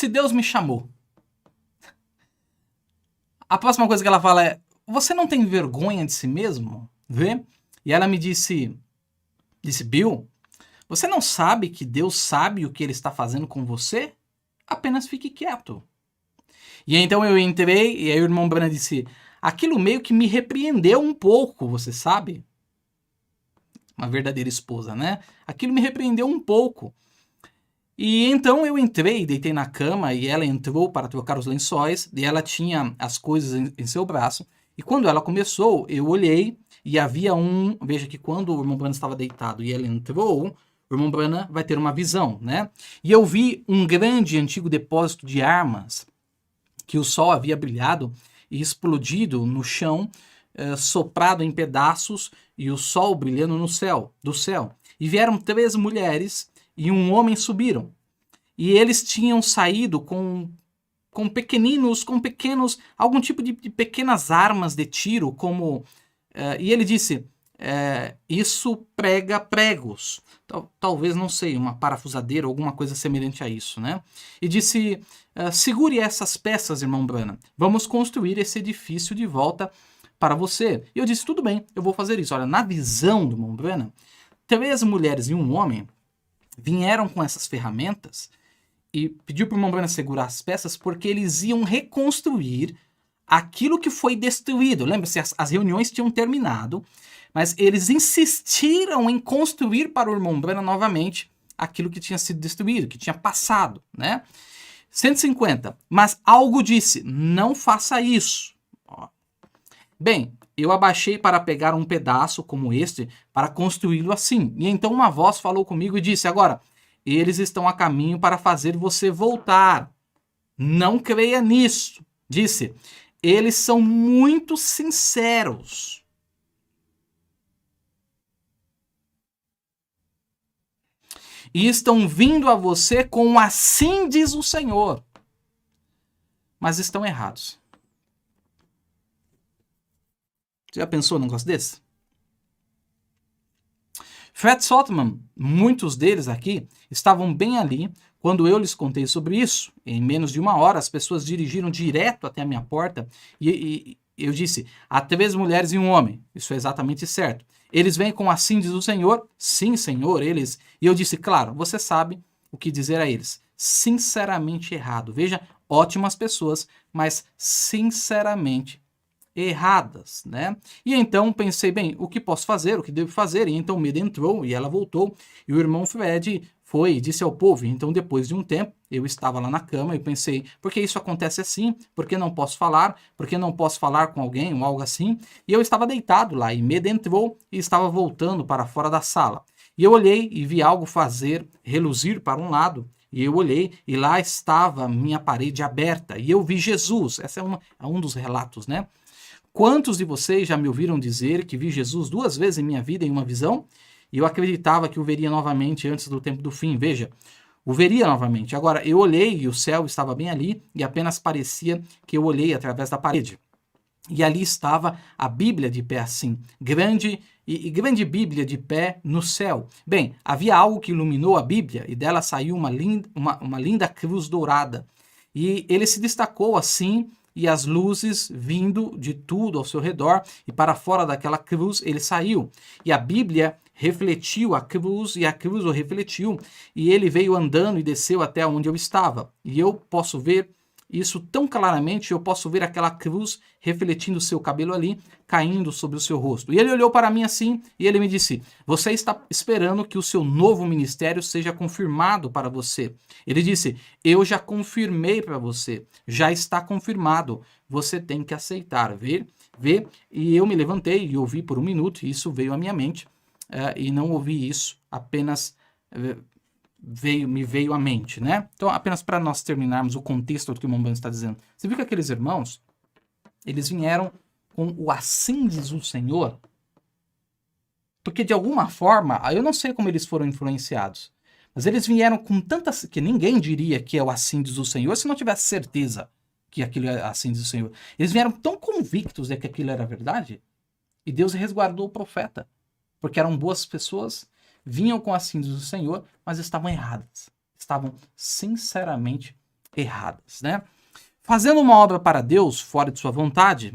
Deus me chamou. A próxima coisa que ela fala é, você não tem vergonha de si mesmo? Vê? E ela me disse, Bill, você não sabe que Deus sabe o que ele está fazendo com você? Apenas fique quieto. E então eu entrei e aí o irmão Brana disse, aquilo meio que me repreendeu um pouco, você sabe? Uma verdadeira esposa, né? Aquilo me repreendeu um pouco. E então eu entrei, deitei na cama e ela entrou para trocar os lençóis e ela tinha as coisas em seu braço. E quando ela começou, eu olhei e havia veja que quando o irmão Brana estava deitado e ela entrou, o irmão Brana vai ter uma visão, né? E eu vi um grande antigo depósito de armas que o sol havia brilhado e explodido no chão, soprado em pedaços e o sol brilhando do céu. E vieram 3 mulheres e um homem subiram. E eles tinham saído com pequenos, algum tipo de pequenas armas de tiro, como... e ele disse, isso prega pregos. Talvez, não sei, uma parafusadeira ou alguma coisa semelhante a isso, né? E disse, segure essas peças, irmão Brana. Vamos construir esse edifício de volta para você. E eu disse, tudo bem, eu vou fazer isso. Olha, na visão do irmão Brana, 3 mulheres e um homem vieram com essas ferramentas e pediu para o irmão Brana segurar as peças porque eles iam reconstruir aquilo que foi destruído. Lembra-se, as reuniões tinham terminado, mas eles insistiram em construir para o irmão Brana novamente aquilo que tinha sido destruído, que tinha passado, né? 150. Mas algo disse, não faça isso. Ó. Bem, eu abaixei para pegar um pedaço como este para construí-lo assim. E então uma voz falou comigo e disse, agora, eles estão a caminho para fazer você voltar. Não creia nisso. Disse, eles são muito sinceros. E estão vindo a você com assim diz o Senhor. Mas estão errados. Você já pensou num negócio desse? Fred Saltman, muitos deles aqui, estavam bem ali quando eu lhes contei sobre isso. Em menos de 1 hora, as pessoas dirigiram direto até a minha porta e eu disse, há 3 mulheres e 1 homem. Isso é exatamente certo. Eles vêm com assim diz o Senhor? Sim, Senhor, eles. E eu disse, claro, você sabe o que dizer a eles. Sinceramente errado. Veja, ótimas pessoas, mas sinceramente erradas, né? E então pensei, bem, o que posso fazer, o que devo fazer? E então Meda entrou e ela voltou, e o irmão Fred foi e disse ao povo. Então, depois de um tempo, eu estava lá na cama e pensei, por que isso acontece assim? Por que não posso falar? Por que não posso falar com alguém ou algo assim? E eu estava deitado lá, e Meda entrou e estava voltando para fora da sala. E eu olhei e vi algo reluzir para um lado. E eu olhei e lá estava minha parede aberta. E eu vi Jesus. Esse é um dos relatos, né? Quantos de vocês já me ouviram dizer que vi Jesus 2 vezes em minha vida em uma visão? E eu acreditava que o veria novamente antes do tempo do fim. Veja, o veria novamente. Agora, eu olhei e o céu estava bem ali e apenas parecia que eu olhei através da parede. E ali estava a Bíblia de pé assim, grande Bíblia de pé no céu. Bem, havia algo que iluminou a Bíblia e dela saiu uma linda cruz dourada. E ele se destacou assim, e as luzes vindo de tudo ao seu redor, e para fora daquela cruz ele saiu. E a Bíblia refletiu a cruz, e a cruz o refletiu, e ele veio andando e desceu até onde eu estava. E eu posso ver isso tão claramente, eu posso ver aquela cruz refletindo o seu cabelo ali, caindo sobre o seu rosto. E ele olhou para mim assim, e ele me disse, você está esperando que o seu novo ministério seja confirmado para você. Ele disse, eu já confirmei para você, já está confirmado, você tem que aceitar, ver. E eu me levantei e ouvi por 1 minuto, e isso veio à minha mente, e não ouvi isso, apenas me veio à mente, né? Então, apenas para nós terminarmos o contexto do que o Mombano está dizendo. Você viu que aqueles irmãos, eles vieram com o assim diz o Senhor, porque de alguma forma, eu não sei como eles foram influenciados, mas eles vieram com tantas, que ninguém diria que é o assim diz o Senhor se não tivesse certeza que aquilo é assim diz o Senhor. Eles vieram tão convictos de que aquilo era verdade, e Deus resguardou o profeta, porque eram boas pessoas, vinham com assim diz o Senhor, mas estavam erradas. Estavam sinceramente erradas, né? Fazendo uma obra para Deus, fora de sua vontade,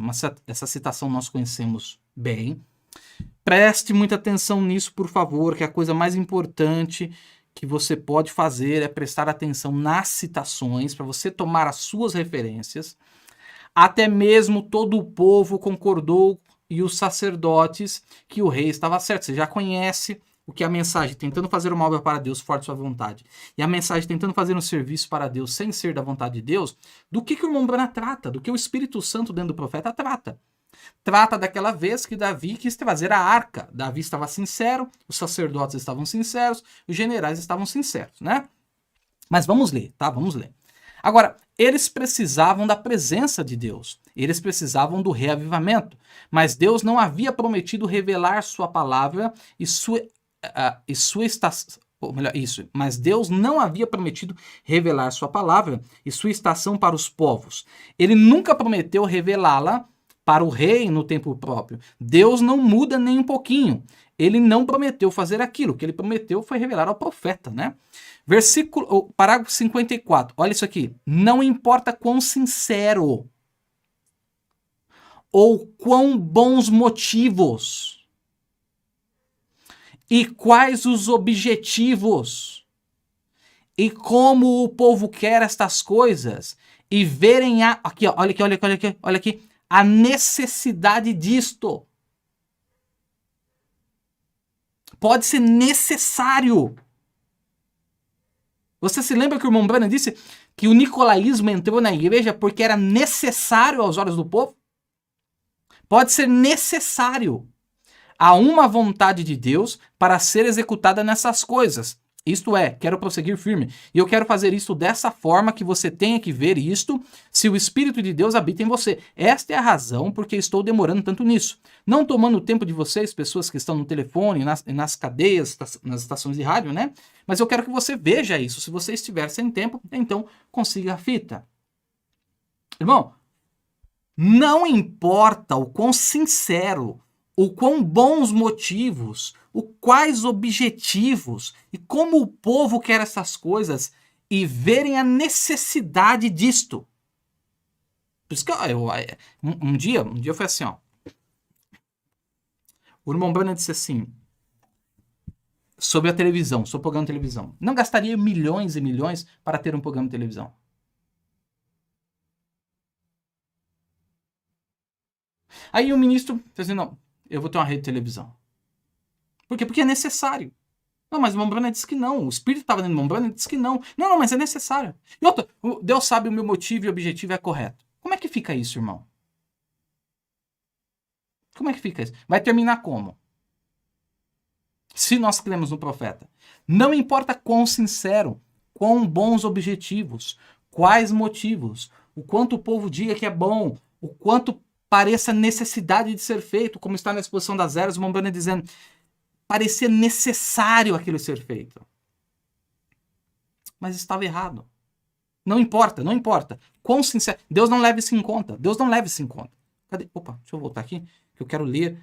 essa citação nós conhecemos bem. Preste muita atenção nisso, por favor, que a coisa mais importante que você pode fazer é prestar atenção nas citações, para você tomar as suas referências. Até mesmo todo o povo concordou, e os sacerdotes, que o rei estava certo. Você já conhece o que é a mensagem tentando fazer uma obra para Deus fora de sua vontade, e a mensagem tentando fazer um serviço para Deus sem ser da vontade de Deus. Do que o irmão Branham trata? Do que o Espírito Santo dentro do profeta trata? Trata daquela vez que Davi quis trazer a arca. Davi estava sincero, os sacerdotes estavam sinceros, os generais estavam sinceros, né? Mas vamos ler, tá? Vamos ler. Agora, eles precisavam da presença de Deus. Eles precisavam do reavivamento. Mas Deus não havia prometido revelar sua palavra e sua estação. Ou melhor, isso. Mas Deus não havia prometido revelar sua palavra e sua estação para os povos. Ele nunca prometeu revelá-la para o rei no tempo próprio. Deus não muda nem um pouquinho. Ele não prometeu fazer aquilo. O que ele prometeu foi revelar ao profeta, né? Parágrafo 54. Olha isso aqui. Não importa quão sincero ou quão bons motivos e quais os objetivos e como o povo quer estas coisas e verem aqui, ó, olha aqui, a necessidade disto. Pode ser necessário. Você se lembra que o irmão Branham disse que o nicolaísmo entrou na igreja porque era necessário aos olhos do povo? Pode ser necessário. Há uma vontade de Deus para ser executada nessas coisas. Isto é, quero prosseguir firme. E eu quero fazer isso dessa forma que você tenha que ver isto, se o Espírito de Deus habita em você. Esta é a razão porque estou demorando tanto nisso. Não tomando o tempo de vocês, pessoas que estão no telefone, nas cadeias, nas estações de rádio, né? Mas eu quero que você veja isso. Se você estiver sem tempo, então consiga a fita. Irmão, não importa o quão sincero, o quão bons motivos, quais objetivos e como o povo quer essas coisas e verem a necessidade disto. Por isso que um dia foi assim, ó. O irmão Branham disse assim, sobre a televisão, sobre o programa de televisão. Não gastaria milhões e milhões para ter um programa de televisão. Aí o ministro disse assim, não, eu vou ter uma rede de televisão. Por quê? Porque é necessário. Não, mas o irmão Branham disse que não. O Espírito estava dentro do irmão Branham e disse que não. Não, mas é necessário. E outra, Deus sabe o meu motivo e o objetivo é correto. Como é que fica isso, irmão? Como é que fica isso? Vai terminar como? Se nós cremos no profeta. Não importa quão sincero, quão bons objetivos, quais motivos, o quanto o povo diga que é bom, o quanto pareça necessidade de ser feito, como está na exposição das eras, o irmão Branham dizendo, parecia necessário aquilo ser feito. Mas estava errado. Não importa, não importa. Quão sincero. Deus não leva isso em conta. Deus não leva isso em conta. Cadê? Opa, deixa eu voltar aqui, que eu quero ler.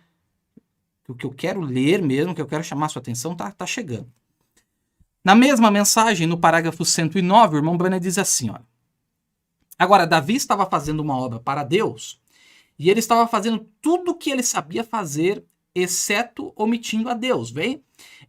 O que eu quero ler mesmo, que eu quero chamar a sua atenção, tá chegando. Na mesma mensagem, no parágrafo 109, o irmão Branham diz assim, ó. Agora, Davi estava fazendo uma obra para Deus, e ele estava fazendo tudo o que ele sabia fazer, exceto omitindo a Deus, vem?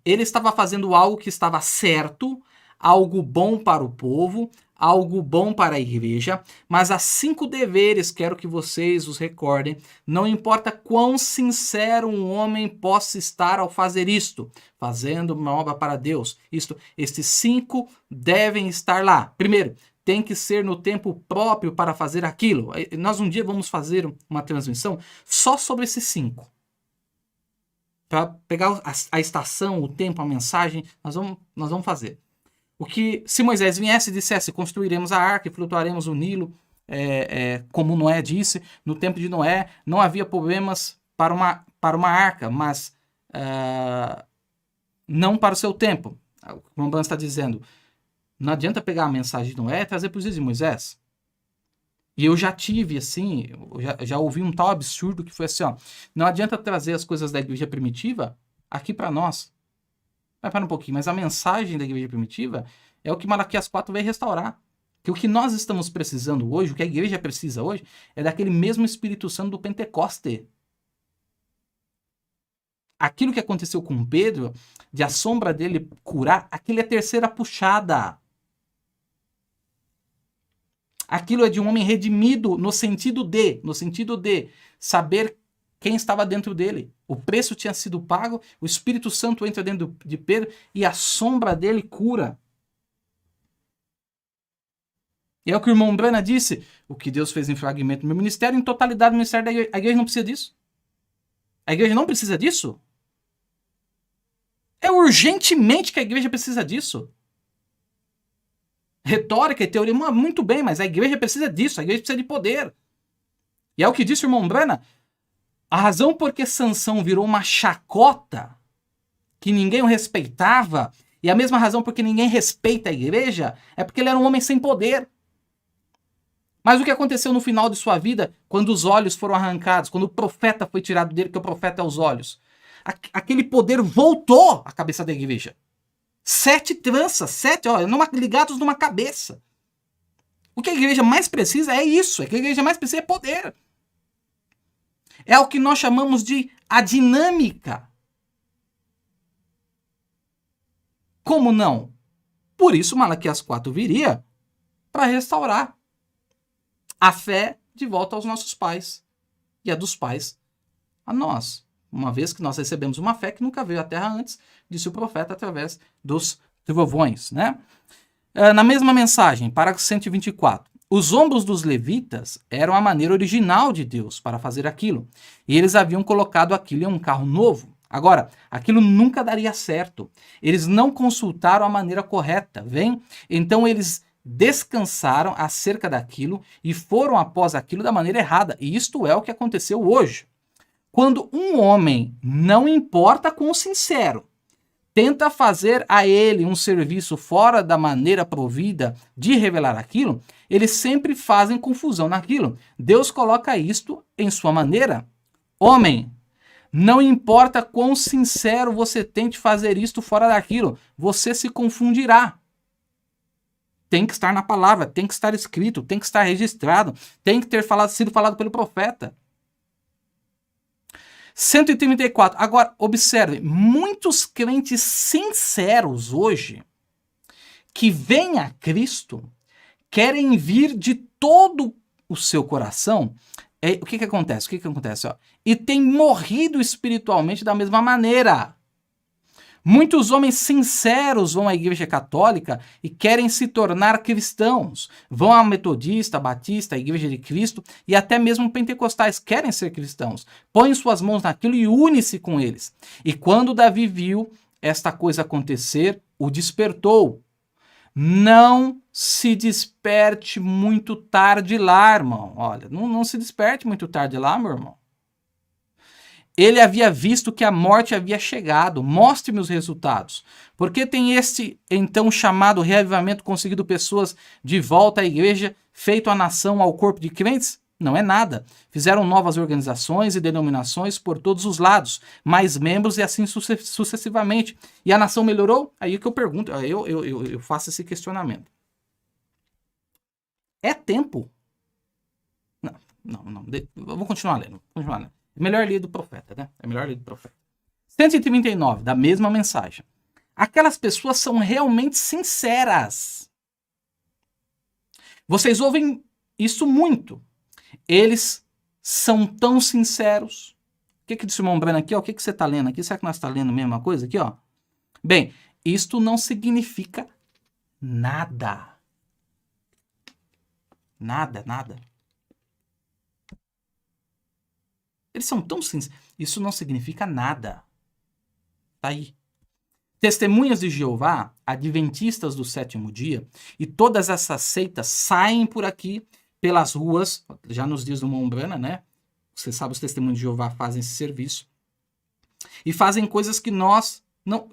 Ele estava fazendo algo que estava certo, algo bom para o povo, algo bom para a igreja, mas há 5 deveres, quero que vocês os recordem, não importa quão sincero um homem possa estar ao fazer isto, fazendo uma obra para Deus, estes 5 devem estar lá. Primeiro, tem que ser no tempo próprio para fazer aquilo. Nós um dia vamos fazer uma transmissão só sobre esses 5. Para pegar a estação, o tempo, a mensagem, nós vamos fazer. O que, se Moisés viesse e dissesse, construiremos a arca e flutuaremos o Nilo, como Noé disse, no tempo de Noé não havia problemas para uma arca, mas não para o seu tempo. O Rambam está dizendo, não adianta pegar a mensagem de Noé e trazer para os dias de Moisés. E eu já tive, assim, já ouvi um tal absurdo que foi assim, ó, não adianta trazer as coisas da igreja primitiva aqui para nós. Vai parar um pouquinho, mas a mensagem da igreja primitiva é o que Malaquias 4 vai restaurar. Que o que nós estamos precisando hoje, o que a igreja precisa hoje, é daquele mesmo Espírito Santo do Pentecoste. Aquilo que aconteceu com Pedro, de a sombra dele curar, aquilo é a terceira puxada. Aquilo é de um homem redimido no sentido de saber quem estava dentro dele. O preço tinha sido pago, o Espírito Santo entra dentro de Pedro e a sombra dele cura. E é o que o irmão Branham disse, o que Deus fez em fragmento no meu ministério, em totalidade no ministério da igreja. A igreja não precisa disso. A igreja não precisa disso. É urgentemente que a igreja precisa disso. Retórica e teoria, muito bem, mas a igreja precisa disso, a igreja precisa de poder. E é o que disse o irmão Branham, a razão por que Sansão virou uma chacota, que ninguém o respeitava, e a mesma razão por que ninguém respeita a igreja, é porque ele era um homem sem poder. Mas o que aconteceu no final de sua vida, quando os olhos foram arrancados, quando o profeta foi tirado dele, que o profeta é os olhos, aquele poder voltou à cabeça da igreja. 7 tranças, 7, ligados numa cabeça. O que a igreja mais precisa é isso, o que a igreja mais precisa é poder. É o que nós chamamos de a dinâmica. Como não? Por isso Malaquias 4 viria para restaurar a fé de volta aos nossos pais e a dos pais a nós. Uma vez que nós recebemos uma fé que nunca veio à terra antes, disse o profeta através dos trovões, né? Na mesma mensagem, parágrafo 124, os ombros dos levitas eram a maneira original de Deus para fazer aquilo, e eles haviam colocado aquilo em um carro novo. Agora, aquilo nunca daria certo. Eles não consultaram a maneira correta, vem? Então eles descansaram acerca daquilo e foram após aquilo da maneira errada. E isto é o que aconteceu hoje. Quando um homem, não importa quão sincero, tenta fazer a ele um serviço fora da maneira provida de revelar aquilo, eles sempre fazem confusão naquilo. Deus coloca isto em sua maneira. Homem, não importa quão sincero você tente fazer isto fora daquilo, você se confundirá. Tem que estar na palavra, tem que estar escrito, tem que estar registrado, tem que ter sido falado pelo profeta. 134. Agora, observe, muitos crentes sinceros hoje, que vêm a Cristo, querem vir de todo o seu coração. O que acontece? Ó, e tem morrido espiritualmente da mesma maneira. Muitos homens sinceros vão à igreja católica e querem se tornar cristãos. Vão à metodista, batista, à igreja de Cristo e até mesmo pentecostais querem ser cristãos. Põem suas mãos naquilo e une-se com eles. E quando Davi viu esta coisa acontecer, o despertou. Não se desperte muito tarde lá, irmão. Olha, não se desperte muito tarde lá, meu irmão. Ele havia visto que a morte havia chegado. Mostre-me os resultados. Por que tem este, então, chamado reavivamento conseguido pessoas de volta à igreja, feito a nação ao corpo de crentes? Não é nada. Fizeram novas organizações e denominações por todos os lados, mais membros e assim sucessivamente. E a nação melhorou? Aí que eu pergunto, eu faço esse questionamento. É tempo? Não. Vamos continuar lendo. Melhor ler do profeta, né? É melhor ler do profeta. 139, da mesma mensagem. Aquelas pessoas são realmente sinceras. Vocês ouvem isso muito. Eles são tão sinceros. O que disse o irmão Breno aqui? Ó? O que você está lendo aqui? Será que nós estamos lendo a mesma coisa aqui? Ó? Bem, isto não significa nada. Nada. Eles são tão sinceros. Isso não significa nada. Tá aí. Testemunhas de Jeová, adventistas do sétimo dia, e todas essas seitas saem por aqui, pelas ruas, já nos dias do Mombrana, né? Você sabe, os testemunhos de Jeová fazem esse serviço. E fazem coisas que nós não...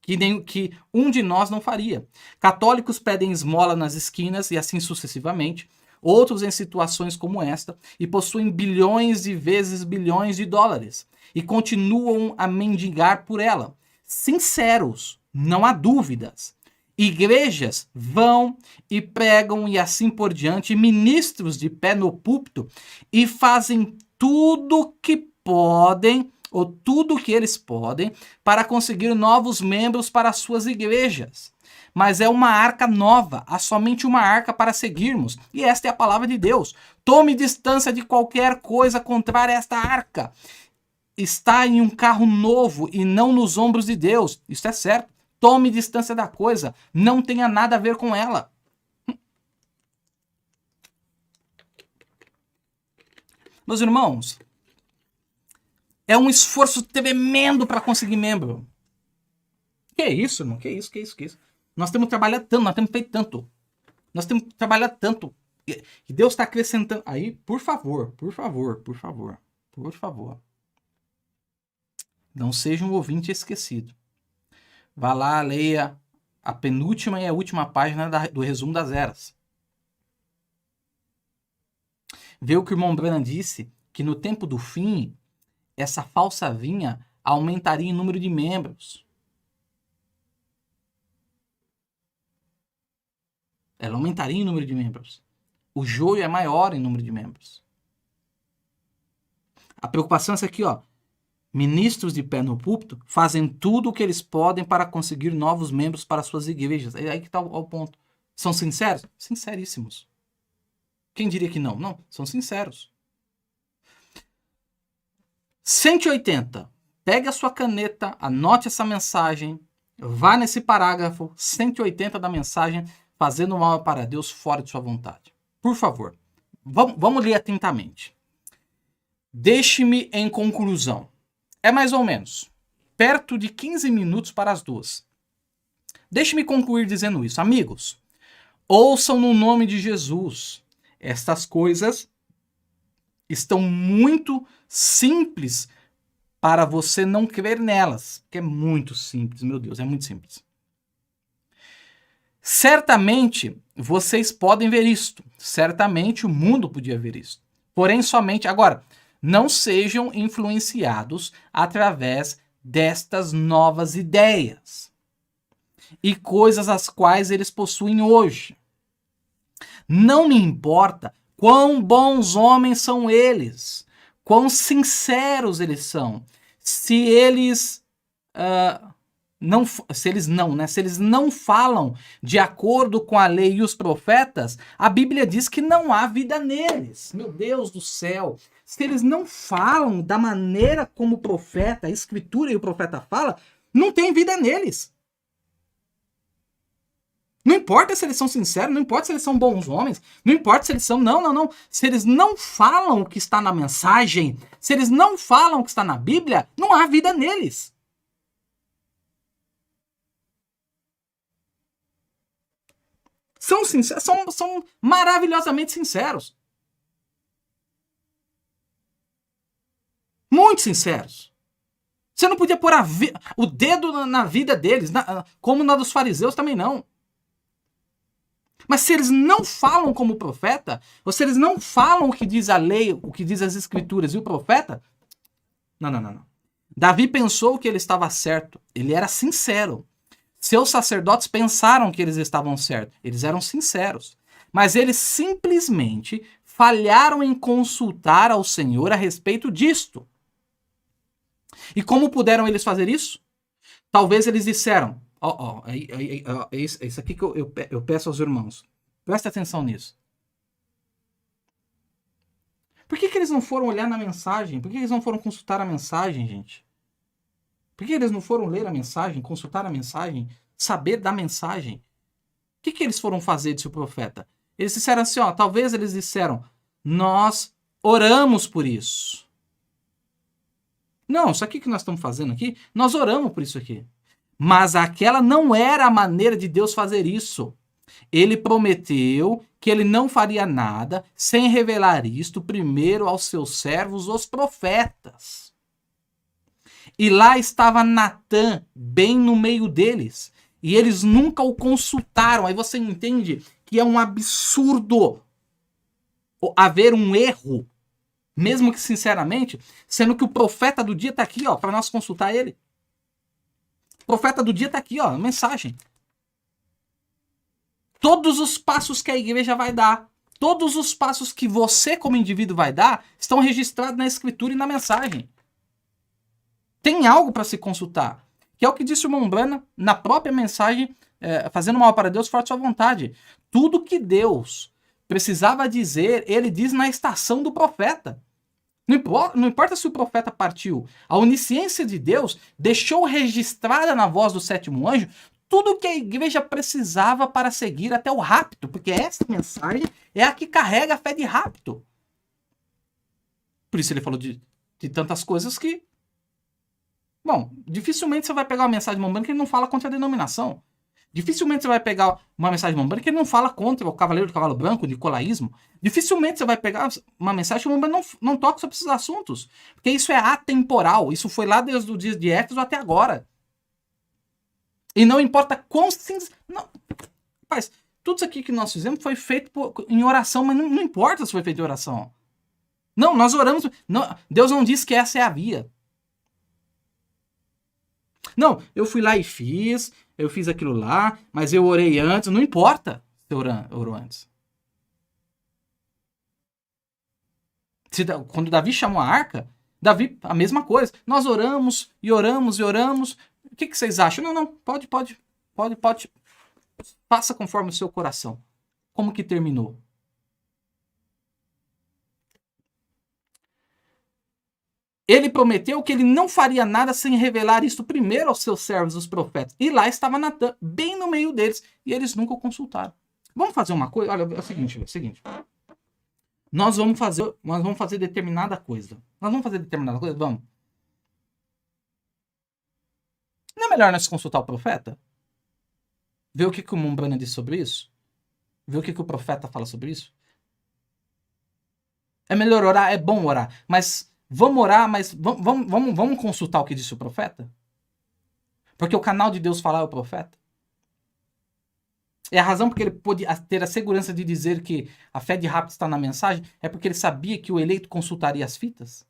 que um de nós não faria. Católicos pedem esmola nas esquinas e assim sucessivamente. Outros em situações como esta e possuem bilhões e vezes bilhões de dólares e continuam a mendigar por ela. Sinceros, não há dúvidas. Igrejas vão e pregam e assim por diante, ministros de pé no púlpito e fazem tudo que podem ou tudo que eles podem para conseguir novos membros para suas igrejas. Mas é uma arca nova, há somente uma arca para seguirmos, e esta é a palavra de Deus. Tome distância de qualquer coisa contrária a esta arca. Está em um carro novo e não nos ombros de Deus, isso é certo. Tome distância da coisa, não tenha nada a ver com ela. Meus irmãos, é um esforço tremendo para conseguir membro. Que isso, irmão? Que isso? Nós temos trabalhado tanto, nós temos feito tanto. Nós temos trabalhado tanto. E Deus está acrescentando. Aí, por favor. Não seja um ouvinte esquecido. Vá lá, leia a penúltima e a última página do resumo das eras. Vê o que o irmão Branham disse, que no tempo do fim, essa falsa vinha aumentaria em número de membros. Ela aumentaria em número de membros. O joio é maior em número de membros. A preocupação é essa aqui, ó. Ministros de pé no púlpito fazem tudo o que eles podem para conseguir novos membros para suas igrejas. É aí que está o ponto. São sinceros? Sinceríssimos. Quem diria que não? Não, são sinceros. 180. Pegue a sua caneta, anote essa mensagem, vá nesse parágrafo 180 da mensagem, fazendo mal para Deus fora de sua vontade. Por favor, vamos ler atentamente. Deixe-me em conclusão. É mais ou menos. perto de 15 minutos para as 2. Deixe-me concluir dizendo isso. Amigos, ouçam no nome de Jesus. Estas coisas estão muito simples para você não crer nelas, que é muito simples, meu Deus, é muito simples. Certamente vocês podem ver isto, certamente o mundo podia ver isto. Porém, somente agora, não sejam influenciados através destas novas ideias e coisas as quais eles possuem hoje. Não me importa quão bons homens são eles, quão sinceros eles são, se eles se eles não falam de acordo com a lei e os profetas, a Bíblia diz que não há vida neles. Meu Deus do céu! Se eles não falam da maneira como o profeta, a Escritura e o profeta fala, não tem vida neles. Não importa se eles são sinceros, não importa se eles são bons homens, não importa se eles são... Não. Se eles não falam o que está na mensagem, se eles não falam o que está na Bíblia, não há vida neles. São sinceros, são maravilhosamente sinceros. Muito sinceros. Você não podia pôr o dedo na vida deles, como na dos fariseus também não. Mas se eles não falam como profeta, ou se eles não falam o que diz a lei, o que diz as escrituras e o profeta, não. Davi pensou que ele estava certo, ele era sincero. Seus sacerdotes pensaram que eles estavam certos, eles eram sinceros. Mas eles simplesmente falharam em consultar ao Senhor a respeito disto. E como puderam eles fazer isso? Talvez eles disseram, é isso aqui que eu peço aos irmãos. Presta atenção nisso. Por que eles não foram olhar na mensagem? Por que eles não foram consultar a mensagem, gente? Por que eles não foram ler a mensagem, consultar a mensagem, saber da mensagem? O que eles foram fazer, disse o profeta? Eles disseram assim, talvez eles disseram, nós oramos por isso. Não, isso aqui que nós estamos fazendo aqui, nós oramos por isso aqui. Mas aquela não era a maneira de Deus fazer isso. Ele prometeu que ele não faria nada sem revelar isto primeiro aos seus servos, os profetas. E lá estava Natã, bem no meio deles. E eles nunca o consultaram. Aí você entende que é um absurdo haver um erro, mesmo que sinceramente, sendo que o profeta do dia está aqui, para nós consultar ele. O profeta do dia está aqui, mensagem. Todos os passos que a igreja vai dar, todos os passos que você como indivíduo vai dar, estão registrados na escritura e na mensagem. Tem algo para se consultar. Que é o que disse o irmão Brana na própria mensagem, fazendo mal para Deus, forte sua vontade. Tudo que Deus precisava dizer, ele diz na estação do profeta. Não importa se o profeta partiu. A onisciência de Deus deixou registrada na voz do sétimo anjo tudo que a igreja precisava para seguir até o rapto, porque essa mensagem é a que carrega a fé de rapto. Por isso ele falou de tantas coisas que... Bom, dificilmente você vai pegar uma mensagem de Mombana que ele não fala contra a denominação. Dificilmente você vai pegar uma mensagem de Mombana que ele não fala contra o Cavaleiro do Cavalo Branco, o nicolaísmo. Dificilmente você vai pegar uma mensagem que o Mombana não toca sobre esses assuntos. Porque isso é atemporal. Isso foi lá desde o dia de Éfeso até agora. E não importa quão... Não. Rapaz, tudo isso aqui que nós fizemos foi feito em oração, mas não importa se foi feito em oração. Não, nós oramos... Não, Deus não disse que essa é a via. Não, eu fui lá e eu fiz aquilo lá, mas eu orei antes, não importa se orou antes. Quando Davi chamou a arca, Davi, a mesma coisa. Nós oramos e oramos e oramos. O que vocês acham? Não, pode. Faça conforme o seu coração. Como que terminou? Ele prometeu que ele não faria nada sem revelar isso primeiro aos seus servos, os profetas. E lá estava Natã, bem no meio deles. E eles nunca o consultaram. Vamos fazer uma coisa? Olha, é o seguinte. Nós vamos fazer determinada coisa. Vamos. Não é melhor nós consultar o profeta? Ver o que o Mombrana diz sobre isso? Ver o que o profeta fala sobre isso? É melhor orar? É bom orar. Mas vamos orar, mas vamos consultar o que disse o profeta? Porque o canal de Deus falar é o profeta. É a razão porque ele pôde ter a segurança de dizer que a fé de Rabi está na mensagem, é porque ele sabia que o eleito consultaria as fitas.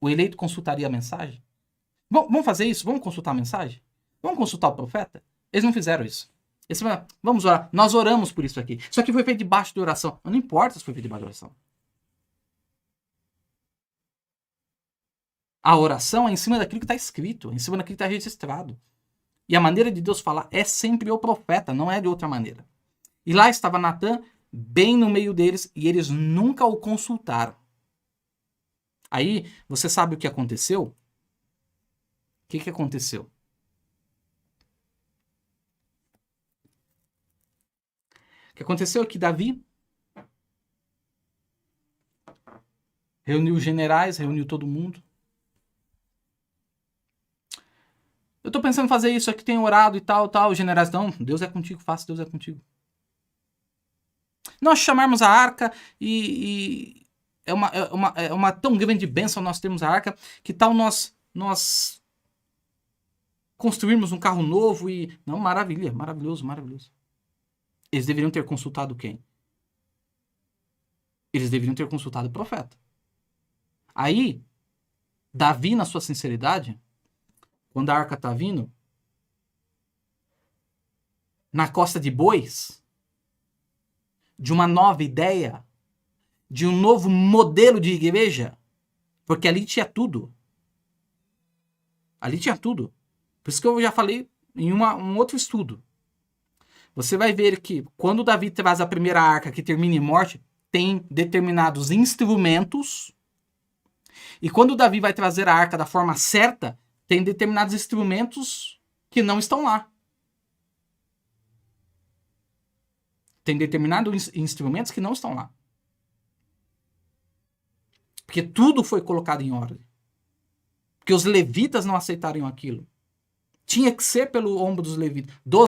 O eleito consultaria a mensagem. Vamos fazer isso? Vamos consultar a mensagem? Vamos consultar o profeta? Eles não fizeram isso. Eles falaram, vamos orar. Nós oramos por isso aqui. Isso aqui foi feito debaixo de oração. Não importa se foi feito debaixo de oração. A oração é em cima daquilo que está escrito, em cima daquilo que está registrado. E a maneira de Deus falar é sempre o profeta, não é de outra maneira. E lá estava Natã, bem no meio deles, e eles nunca o consultaram. Aí, você sabe o que aconteceu? O que aconteceu? O que aconteceu é que Davi reuniu os generais, reuniu todo mundo. Eu tô pensando em fazer isso aqui, tenho orado e tal. Os generais, não, Deus é contigo, faça, Deus é contigo. Nós chamarmos a arca e é uma tão grande bênção nós termos a arca, que tal nós construirmos um carro novo e... Não, maravilha, maravilhoso, maravilhoso. Eles deveriam ter consultado quem? Eles deveriam ter consultado o profeta. Aí, Davi, na sua sinceridade, quando a arca está vindo, na costa de bois, de uma nova ideia, de um novo modelo de igreja, porque ali tinha tudo. Ali tinha tudo. Por isso que eu já falei em um outro estudo. Você vai ver que quando Davi traz a primeira arca que termina em morte, tem determinados instrumentos. E quando Davi vai trazer a arca da forma certa, tem determinados instrumentos que não estão lá. Tem determinados instrumentos que não estão lá. Porque tudo foi colocado em ordem. Porque os levitas não aceitaram aquilo. Tinha que ser pelo ombro dos levitas.